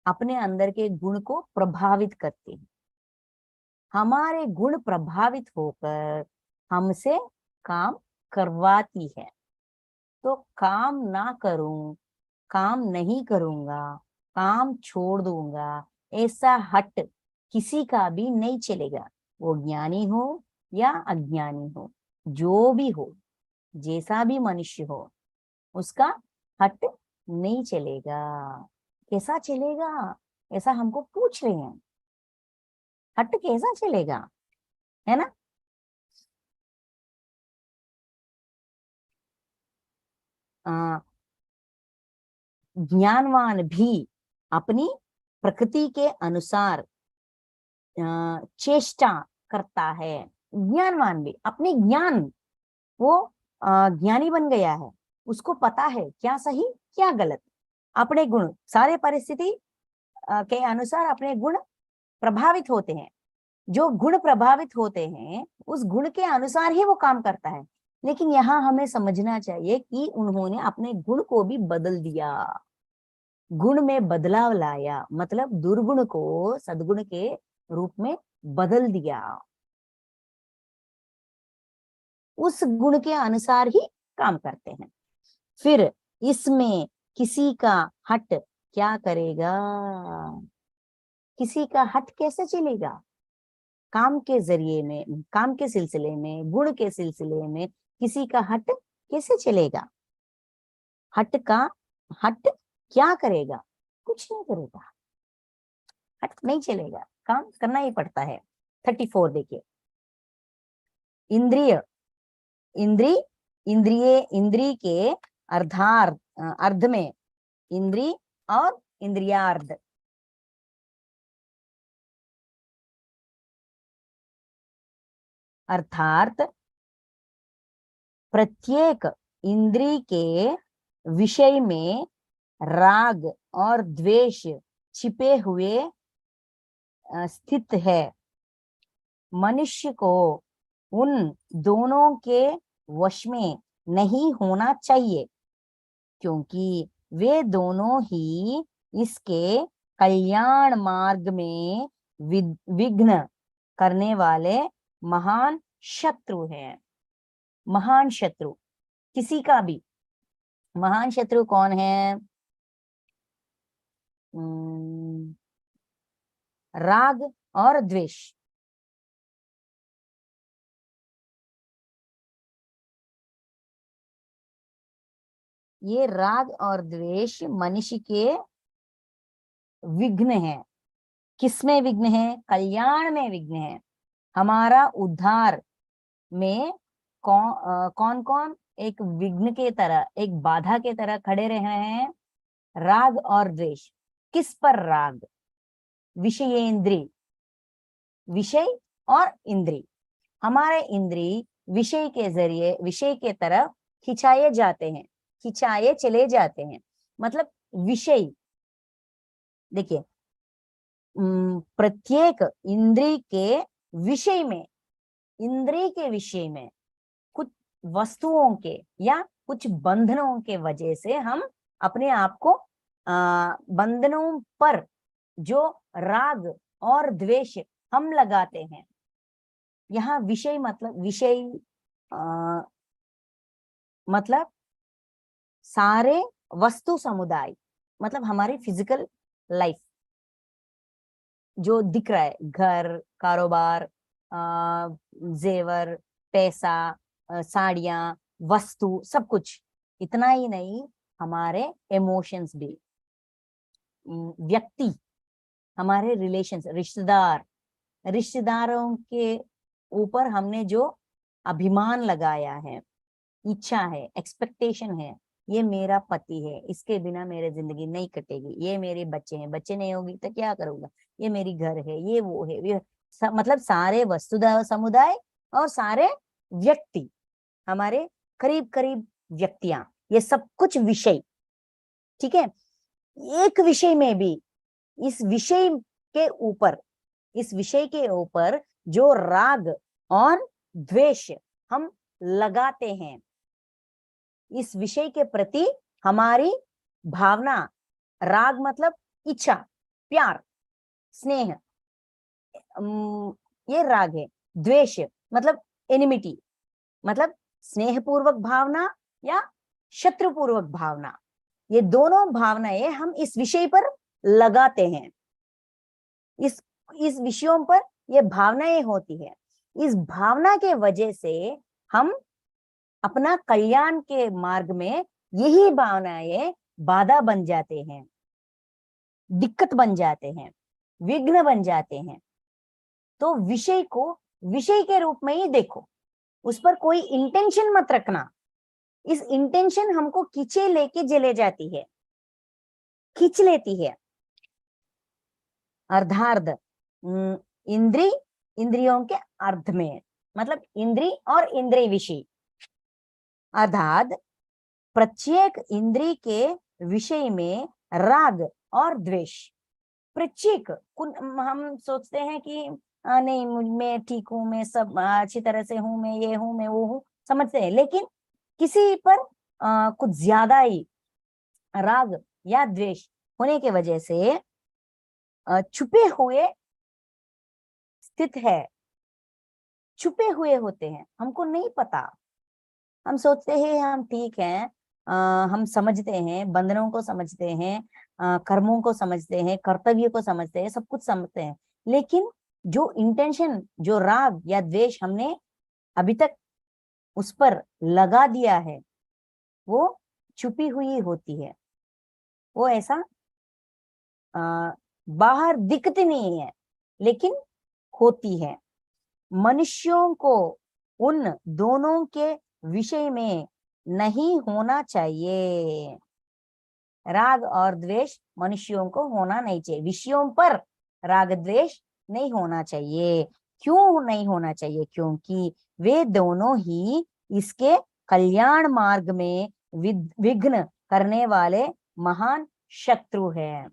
[SPEAKER 3] अपने अंदर के गुण को प्रभावित करती है। हमारे गुण प्रभावित होकर हमसे काम करवाती है। तो काम ना करूं, काम नहीं करूंगा, काम छोड़ दूंगा, ऐसा हट किसी का भी नहीं चलेगा। वो ज्ञानी हो या अज्ञानी हो, जो भी हो, जैसा भी मनुष्य हो, उसका हट नहीं चलेगा। कैसा चलेगा ऐसा हमको पूछ रहे हैं, हट कैसा चलेगा, है ना। ज्ञानवान भी अपनी प्रकृति के अनुसार चेष्टा करता है। ज्ञानवान भी अपने ज्ञान, वो ज्ञानी बन गया है, उसको पता है क्या सही क्या गलत। अपने गुण सारे परिस्थिति के अनुसार अपने गुण प्रभावित होते हैं। जो गुण प्रभावित होते हैं उस गुण के अनुसार ही वो काम करता है। लेकिन यहाँ हमें समझना चाहिए कि उन्होंने अपने गुण को भी बदल दिया, गुण में बदलाव लाया, मतलब दुर्गुण को सद्गुण के रूप में बदल दिया। उस गुण के अनुसार ही काम करते हैं। फिर इसमें किसी का हट क्या करेगा, किसी का हट कैसे चलेगा। काम के जरिए में, काम के सिलसिले में, गुण के सिलसिले में किसी का हट कैसे चलेगा। हट क्या करेगा? कुछ नहीं करेगा, हट नहीं चलेगा, काम करना ही पड़ता है। 34 देखिए, इंद्रिय, इंद्री के अर्ध में इंद्री और इंद्रियार्ध, अर्थात प्रत्येक इंद्री के विषय में राग और द्वेष छिपे हुए स्थित है। मनुष्य को उन दोनों के वश में नहीं होना चाहिए, क्योंकि वे दोनों ही इसके कल्याण मार्ग में विघ्न करने वाले महान शत्रु हैं। महान शत्रु, किसी का भी महान शत्रु कौन है? राग और द्वेष। ये राग और द्वेष मनुष्य के विघ्न है। किसमें विघ्न है? कल्याण में विघ्न है। हमारा उद्धार में कौन कौन एक विघ्न के तरह, एक बाधा के तरह खड़े रहे हैं? राग और द्वेष। किस पर राग? विषयेंद्रिय, विषय और इंद्रिय। हमारे इंद्रिय विषय के जरिए विषय के तरफ खिंचाए जाते हैं, खिंचाए चले जाते हैं। मतलब विषय, देखिए प्रत्येक इंद्रिय के विषय में, इंद्रिय के विषय में कुछ वस्तुओं के या कुछ बंधनों के वजह से हम अपने आप को बंधनों पर जो राग और द्वेष हम लगाते हैं। यहाँ विषय मतलब मतलब सारे वस्तु समुदाय, मतलब हमारी फिजिकल लाइफ जो दिख रहा है, घर, कारोबार, जेवर, पैसा, साड़ियां, वस्तु, सब कुछ। इतना ही नहीं, हमारे इमोशंस भी, व्यक्ति, हमारे रिलेशंस, रिश्तेदारों के ऊपर हमने जो अभिमान लगाया है, इच्छा है, एक्सपेक्टेशन है, ये मेरा पति है, इसके बिना मेरी जिंदगी नहीं कटेगी, ये मेरे बच्चे हैं, बच्चे नहीं होगी तो क्या करूंगा, ये मेरी घर है, ये वो है, ये मतलब सारे वस्तुदा समुदाय और सारे व्यक्ति, हमारे करीब करीब व्यक्तियां, ये सब कुछ विषय। ठीक है, एक विषय में भी इस विषय के ऊपर जो राग और द्वेष हम लगाते हैं, इस विषय के प्रति हमारी भावना, राग मतलब इच्छा, प्यार, स्नेह, ये राग है। द्वेष मतलब एनिमिटी, मतलब स्नेहपूर्वक भावना या शत्रुपूर्वक भावना। ये दोनों भावनाएं हम इस विषय पर लगाते हैं, इस विषयों पर ये भावनाएं होती है। इस भावना के वजह से हम अपना कल्याण के मार्ग में यही भावनाएं बाधा बन जाते हैं, दिक्कत बन जाते हैं, विघ्न बन जाते हैं। तो विषय को विषय के रूप में ही देखो, उस पर कोई इंटेंशन मत रखना। इस इंटेंशन हमको खींचे लेके चले जाती है, खींच लेती है। अर्धार्ध, इंद्रियों के अर्ध में, मतलब इंद्रिय और इंद्रिय विषय। अर्थात प्रत्येक इंद्रिय के विषय में राग और द्वेष। प्रत्येक, हम सोचते हैं कि नहीं मैं ठीक हूं, मैं सब अच्छी तरह से हूं, मैं ये हूं, मैं वो हूं, समझते हैं। लेकिन किसी पर कुछ ज्यादा ही राग या द्वेष होने के वजह से छुपे हुए स्थित है, छुपे हुए होते हैं, हमको नहीं पता। हम सोचते हैं हम ठीक हैं, हम समझते हैं, बंधनों को समझते हैं, कर्मों को समझते हैं, कर्तव्य को समझते हैं, सब कुछ समझते हैं। लेकिन जो इंटेंशन, जो राग या द्वेष हमने अभी तक उस पर लगा दिया है, वो छुपी हुई होती है, वो ऐसा बाहर दिखती नहीं है लेकिन होती है। मनुष्यों को उन दोनों के विषय में नहीं होना चाहिए। राग और द्वेष मनुष्यों को होना नहीं चाहिए, विषयों पर राग द्वेष नहीं होना चाहिए। क्यों नहीं होना चाहिए? क्योंकि वे दोनों ही इसके कल्याण मार्ग में विघ्न करने वाले महान शत्रु हैं।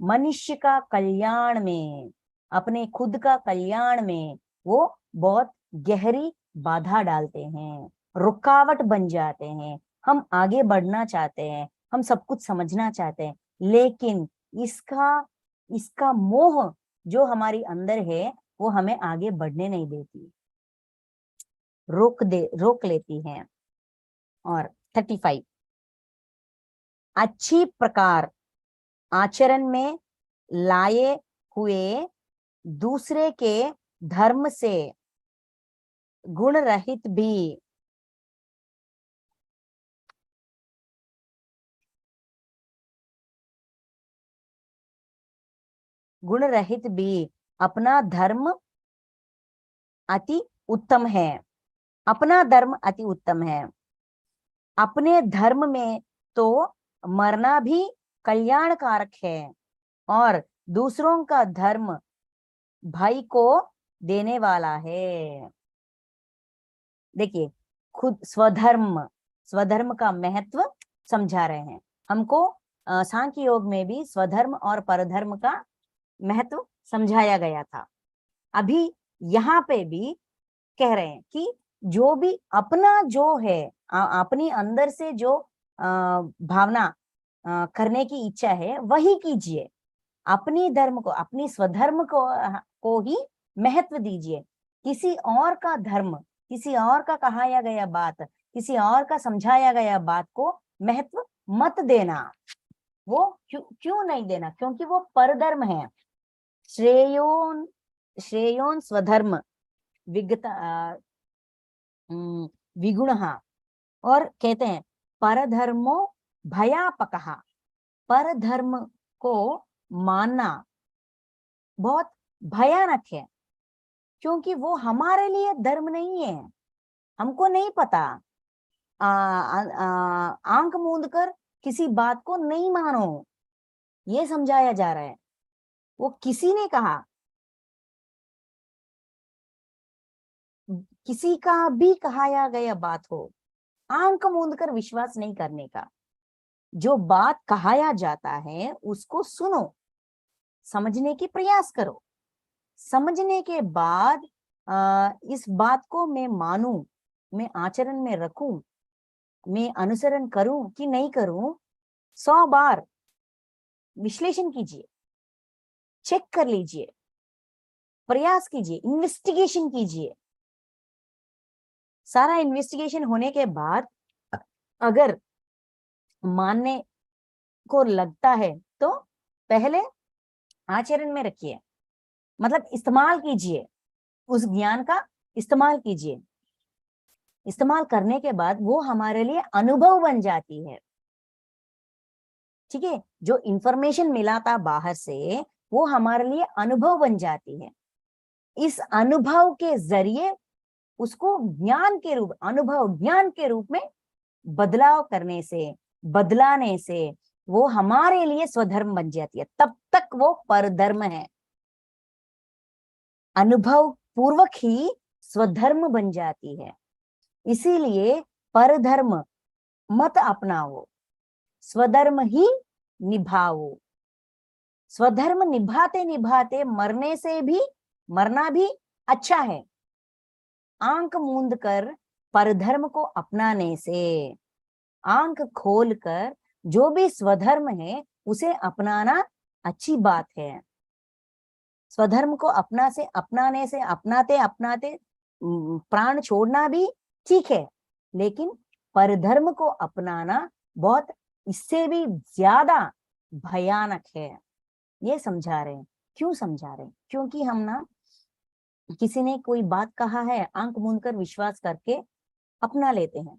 [SPEAKER 3] मनुष्य का कल्याण में, अपने खुद का कल्याण में वो बहुत गहरी बाधा डालते हैं, रुकावट बन जाते हैं। हम आगे बढ़ना चाहते हैं, हम सब कुछ समझना चाहते हैं, लेकिन इसका मोह जो हमारी अंदर है वो हमें आगे बढ़ने नहीं देती, रोक लेती हैं। और 35, अच्छी प्रकार आचरण में लाए हुए दूसरे के धर्म से गुण रहित भी अपना धर्म अति उत्तम है। अपना धर्म अति उत्तम है। अपने धर्म में तो मरना भी कल्याणकारक है और दूसरों का धर्म भाई को देने वाला है। देखिए, खुद स्वधर्म का महत्व समझा रहे हैं हमको। सांख्य योग में भी स्वधर्म और परधर्म का महत्व समझाया गया था। अभी यहाँ पे भी कह रहे हैं कि जो भी अपना जो है, अपनी अंदर से जो भावना करने की इच्छा है वही कीजिए। अपनी धर्म को, अपनी स्वधर्म को ही महत्व दीजिए। किसी और का धर्म, किसी और का कहाया गया बात, किसी और का समझाया गया बात को महत्व मत देना। वो क्यों नहीं देना? क्योंकि वो परधर्म है। श्रेयोन स्वधर्म विगुणः। और कहते हैं परधर्मो भयापकः। परधर्म को मानना बहुत भयानक है, क्योंकि वो हमारे लिए धर्म नहीं है। हमको नहीं पता, आंख मूंद कर किसी बात को नहीं मानो, ये समझाया जा रहा है। वो किसी ने कहा, किसी का भी कहाया गया बात हो, आंख मूंद कर विश्वास नहीं करने का। जो बात कहाया जाता है उसको सुनो, समझने की प्रयास करो। समझने के बाद इस बात को मैं मानूं, मैं आचरण में रखूं, मैं अनुसरण करूं कि नहीं करूं, 100 बार विश्लेषण कीजिए, चेक कर लीजिए, प्रयास कीजिए, इन्वेस्टिगेशन कीजिए। सारा इन्वेस्टिगेशन होने के बाद अगर मानने को लगता है तो पहले आचरण में रखिए, मतलब इस्तेमाल कीजिए, उस ज्ञान का इस्तेमाल कीजिए। इस्तेमाल करने के बाद वो हमारे लिए अनुभव बन जाती है। ठीक है, जो इंफॉर्मेशन मिला था बाहर से वो हमारे लिए अनुभव बन जाती है। इस अनुभव के जरिए उसको ज्ञान के रूप, अनुभव ज्ञान के रूप में बदलाव करने से, बदलाने से वो हमारे लिए स्वधर्म बन जाती है। तब तक वो परधर्म है। अनुभव पूर्वक ही स्वधर्म बन जाती है। इसीलिए परधर्म मत अपनाओ, स्वधर्म ही निभाओ। स्वधर्म निभाते निभाते मरना भी अच्छा है। आंख मूंद कर परधर्म को अपनाने से, आंख खोलकर जो भी स्वधर्म है उसे अपनाना अच्छी बात है। स्वधर्म को अपनाने से अपनाते अपनाते प्राण छोड़ना भी ठीक है, लेकिन परधर्म को अपनाना बहुत, इससे भी ज्यादा भयानक है। ये समझा रहे हैं। क्यों समझा रहे हैं? क्योंकि हम ना, किसी ने कोई बात कहा है, आंख मूंद कर विश्वास करके अपना लेते हैं।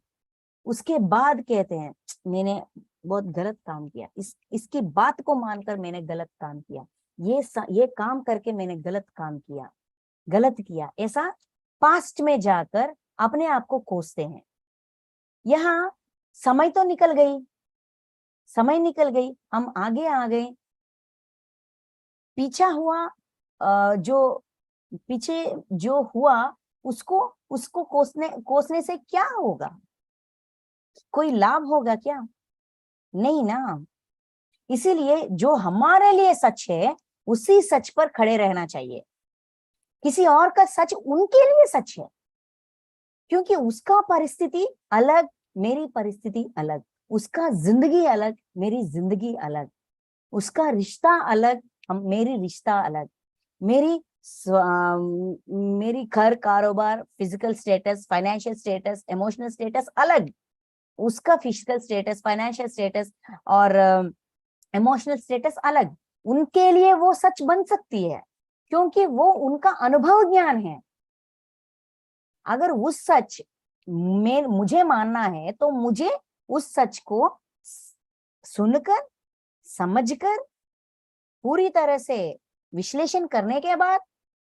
[SPEAKER 3] उसके बाद कहते हैं मैंने बहुत गलत काम किया, इसकी बात को मानकर मैंने गलत काम किया, ये काम करके मैंने गलत काम किया, गलत किया, ऐसा पास्ट में जाकर अपने आप को कोसते हैं। यहाँ समय तो निकल गई, समय निकल गई, हम आगे आ गए, पीछा हुआ जो पीछे जो हुआ उसको कोसने से क्या होगा? कोई लाभ होगा क्या? नहीं ना। इसीलिए जो हमारे लिए सच है उसी सच पर खड़े रहना चाहिए। किसी और का सच उनके लिए सच है, क्योंकि उसका परिस्थिति अलग, मेरी परिस्थिति अलग, उसका जिंदगी अलग, मेरी जिंदगी अलग, उसका रिश्ता अलग, मेरी रिश्ता अलग, मेरी घर कारोबार, physical status, financial status, emotional status अलग, उसका फिजिकल स्टेटस, फाइनेंशियल स्टेटस और इमोशनल स्टेटस अलग। उनके लिए वो सच बन सकती है क्योंकि वो उनका अनुभव ज्ञान है। अगर उस सच में मुझे मानना है तो मुझे उस सच को सुनकर, समझकर, पूरी तरह से विश्लेषण करने के बाद,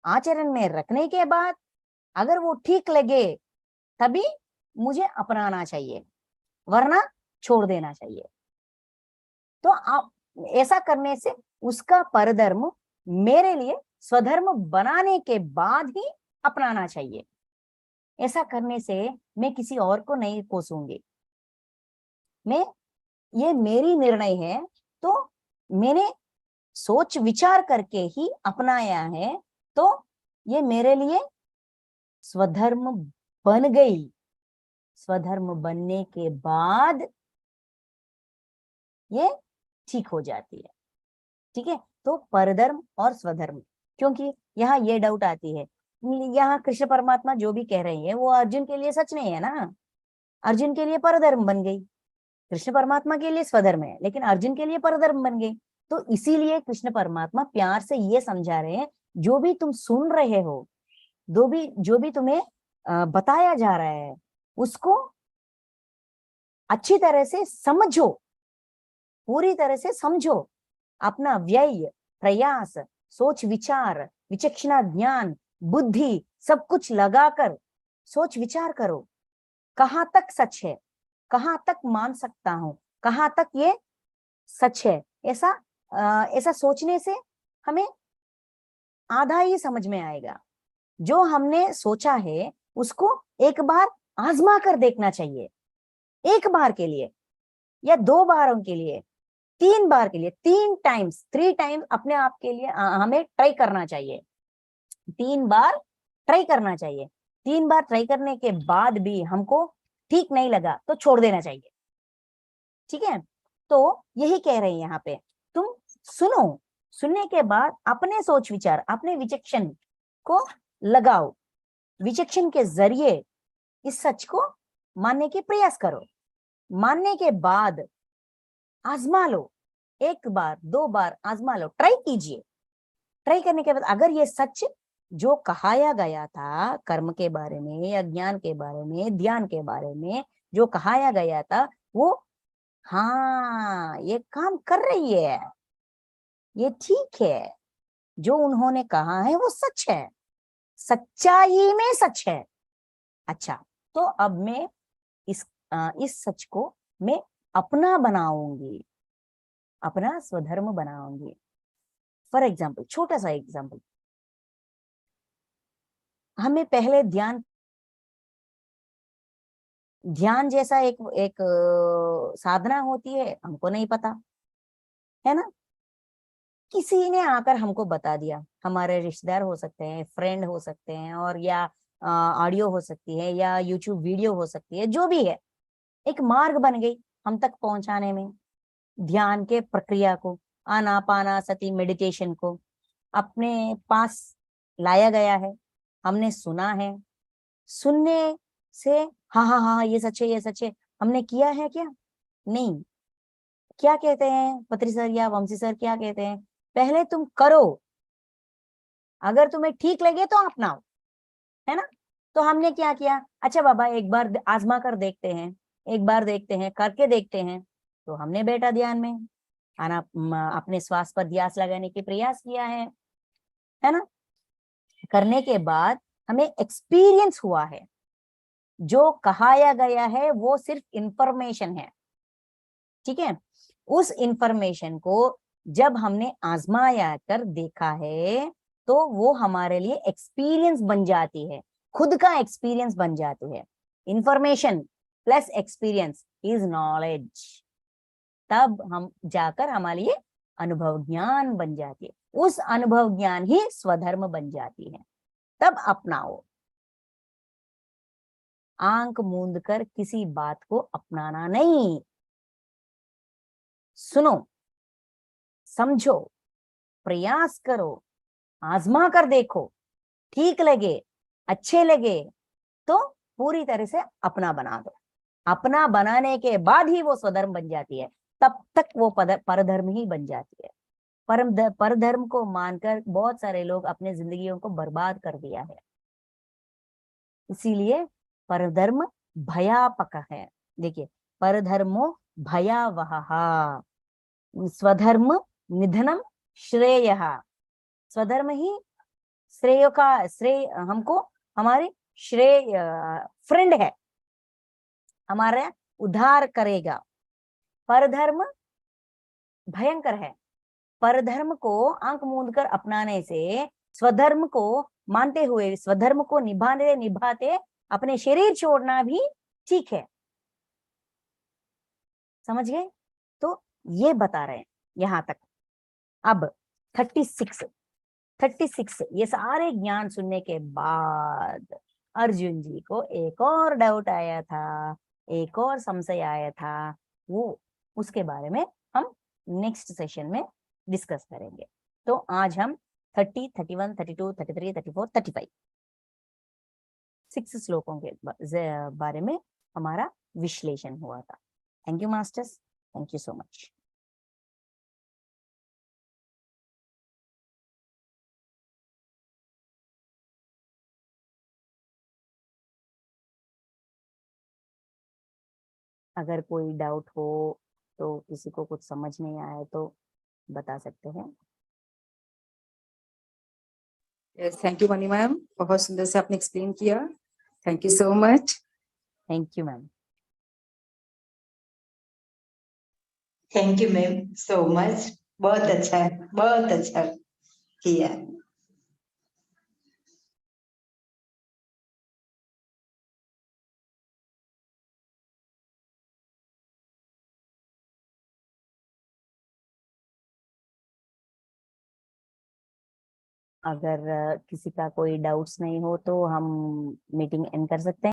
[SPEAKER 3] आचरण में रखने के बाद, अगर वो ठीक लगे तभी मुझे अपनाना चाहिए, वरना छोड़ देना चाहिए। तो आप ऐसा करने से उसका परधर्म मेरे लिए स्वधर्म बनाने के बाद ही अपनाना चाहिए। ऐसा करने से मैं किसी और को नहीं कोसूंगी। ये मेरी निर्णय है, तो मैंने सोच विचार करके ही अपनाया है, तो ये मेरे लिए स्वधर्म बन गई। स्वधर्म बनने के बाद ये ठीक हो जाती है। ठीक है, तो परधर्म और स्वधर्म, क्योंकि यहाँ ये डाउट आती है, यहाँ कृष्ण परमात्मा जो भी कह रहे हैं वो अर्जुन के लिए सच नहीं है ना। अर्जुन के लिए परधर्म बन गई, कृष्ण परमात्मा के लिए स्वधर्म है, लेकिन अर्जुन के लिए परधर्म बन गई। तो इसीलिए कृष्ण परमात्मा प्यार से ये समझा रहे हैं, जो भी तुम सुन रहे हो, जो भी तुम्हें बताया जा रहा है, उसको अच्छी तरह से समझो, पूरी तरह से समझो, अपना व्यय, प्रयास, सोच विचार, विचक्षणा, ज्ञान, बुद्धि सब कुछ लगाकर सोच विचार करो, कहां तक सच है, कहां तक मान सकता हूं, कहां तक ये सच है। ऐसा सोचने से हमें आधा ही समझ में आएगा। जो हमने सोचा है उसको एक बार आजमा कर देखना चाहिए, एक बार के लिए या 2 बारों के लिए, 3 बार के लिए, 3 टाइम्स अपने आप के लिए हमें ट्राई करना चाहिए। 3 बार ट्राई करना चाहिए। 3 बार ट्राई करने के बाद भी हमको ठीक नहीं लगा तो छोड़ देना चाहिए। ठीक है, तो यही कह रहे हैं यहाँ पे, तुम सुनो, सुनने के बाद अपने सोच विचार, अपने विचक्षण को लगाओ, विचक्षण के जरिए इस सच को मानने के प्रयास करो। मानने के बाद आजमा लो, 1 बार 2 बार आजमा लो, ट्राई कीजिए। ट्राई करने के बाद अगर ये सच जो कहाया गया था कर्म के बारे में या ज्ञान के बारे में, ध्यान के बारे में जो कहाया गया था, वो हाँ ये काम कर रही है, ये ठीक है, जो उन्होंने कहा है वो सच है, सच्चाई में सच है। अच्छा, तो अब मैं इस सच को मैं अपना बनाऊंगी, अपना स्वधर्म बनाऊंगी। फॉर एग्जाम्पल, छोटा सा एग्जाम्पल, हमें पहले ध्यान जैसा एक साधना होती है, हमको नहीं पता है ना। किसी ने आकर हमको बता दिया, हमारे रिश्तेदार हो सकते हैं, फ्रेंड हो सकते हैं, और या ऑडियो हो सकती है या यूट्यूब वीडियो हो सकती है, जो भी है, एक मार्ग बन गई हम तक पहुंचाने में। ध्यान के प्रक्रिया को, आनापानासति मेडिटेशन को अपने पास लाया गया है, हमने सुना है, सुनने से हाँ हाँ हाँ ये सच है, ये सच है, हमने किया है क्या? नहीं। क्या कहते हैं पत्री सर या वंशी सर, क्या कहते हैं, पहले तुम करो, अगर तुम्हें ठीक लगे तो अपनाओ, है ना। तो हमने क्या किया, अच्छा बाबा एक बार आजमा कर देखते हैं, एक बार देखते हैं, करके देखते हैं, तो हमने बेटा ध्यान में अपने श्वास पर ध्यास लगाने की प्रयास किया है ना। करने के बाद हमें एक्सपीरियंस हुआ है, जो कहाया गया है वो सिर्फ इंफॉर्मेशन है, ठीक है। उस इंफॉर्मेशन को जब हमने आजमाया कर देखा है तो वो हमारे लिए एक्सपीरियंस बन जाती है, खुद का एक्सपीरियंस बन जाती है। Information plus experience is knowledge. तब हम जाकर हमारे लिए अनुभव ज्ञान बन जाती है, उस अनुभव ज्ञान ही स्वधर्म बन जाती है। तब अपनाओ। आंख मूंद कर किसी बात को अपनाना नहीं, सुनो, समझो, प्रयास करो, आजमा कर देखो, ठीक लगे, अच्छे लगे तो पूरी तरह से अपना बना दो। अपना बनाने के बाद ही वो स्वधर्म बन जाती है, तब तक वो परधर्म ही बन जाती है। परधर्म को मानकर बहुत सारे लोग अपने जिंदगियों को बर्बाद कर दिया है। इसीलिए परधर्म भयापक है। देखिए, परधर्मो भयावह, स्वधर्म निधनम श्रेयः। स्वधर्म ही श्रेय हमको हमारे श्रेय फ्रेंड है, हमारा उद्धार करेगा। परधर्म भयंकर है। परधर्म को आंख मूंद कर अपनाने से स्वधर्म को मानते हुए, स्वधर्म को निभाते अपने शरीर छोड़ना भी ठीक है। समझ गए? तो ये बता रहे हैं यहां तक। अब 36 ये सारे ज्ञान सुनने के बाद अर्जुन जी को एक और डाउट आया था, एक और संशय आया था, वो उसके बारे में हम नेक्स्ट सेशन में डिस्कस करेंगे। तो आज हम 30, 31, 32, 33, 34, 35 6 श्लोकों के बारे में हमारा विश्लेषण हुआ था। Thank you masters, thank you so much. अगर कोई डाउट हो तो, किसी को कुछ समझ नहीं आया तो बता सकते हैं।
[SPEAKER 5] थैंक यू मनी मैम, बहुत सुंदर से आपने एक्सप्लेन किया। Thank you so much.
[SPEAKER 3] Thank you ma'am.
[SPEAKER 2] Thank you ma'am so much, बहुत अच्छा, बहुत अच्छा किया।
[SPEAKER 3] अगर किसी का कोई डाउट्स नहीं हो तो हम मीटिंग एंड कर सकते हैं।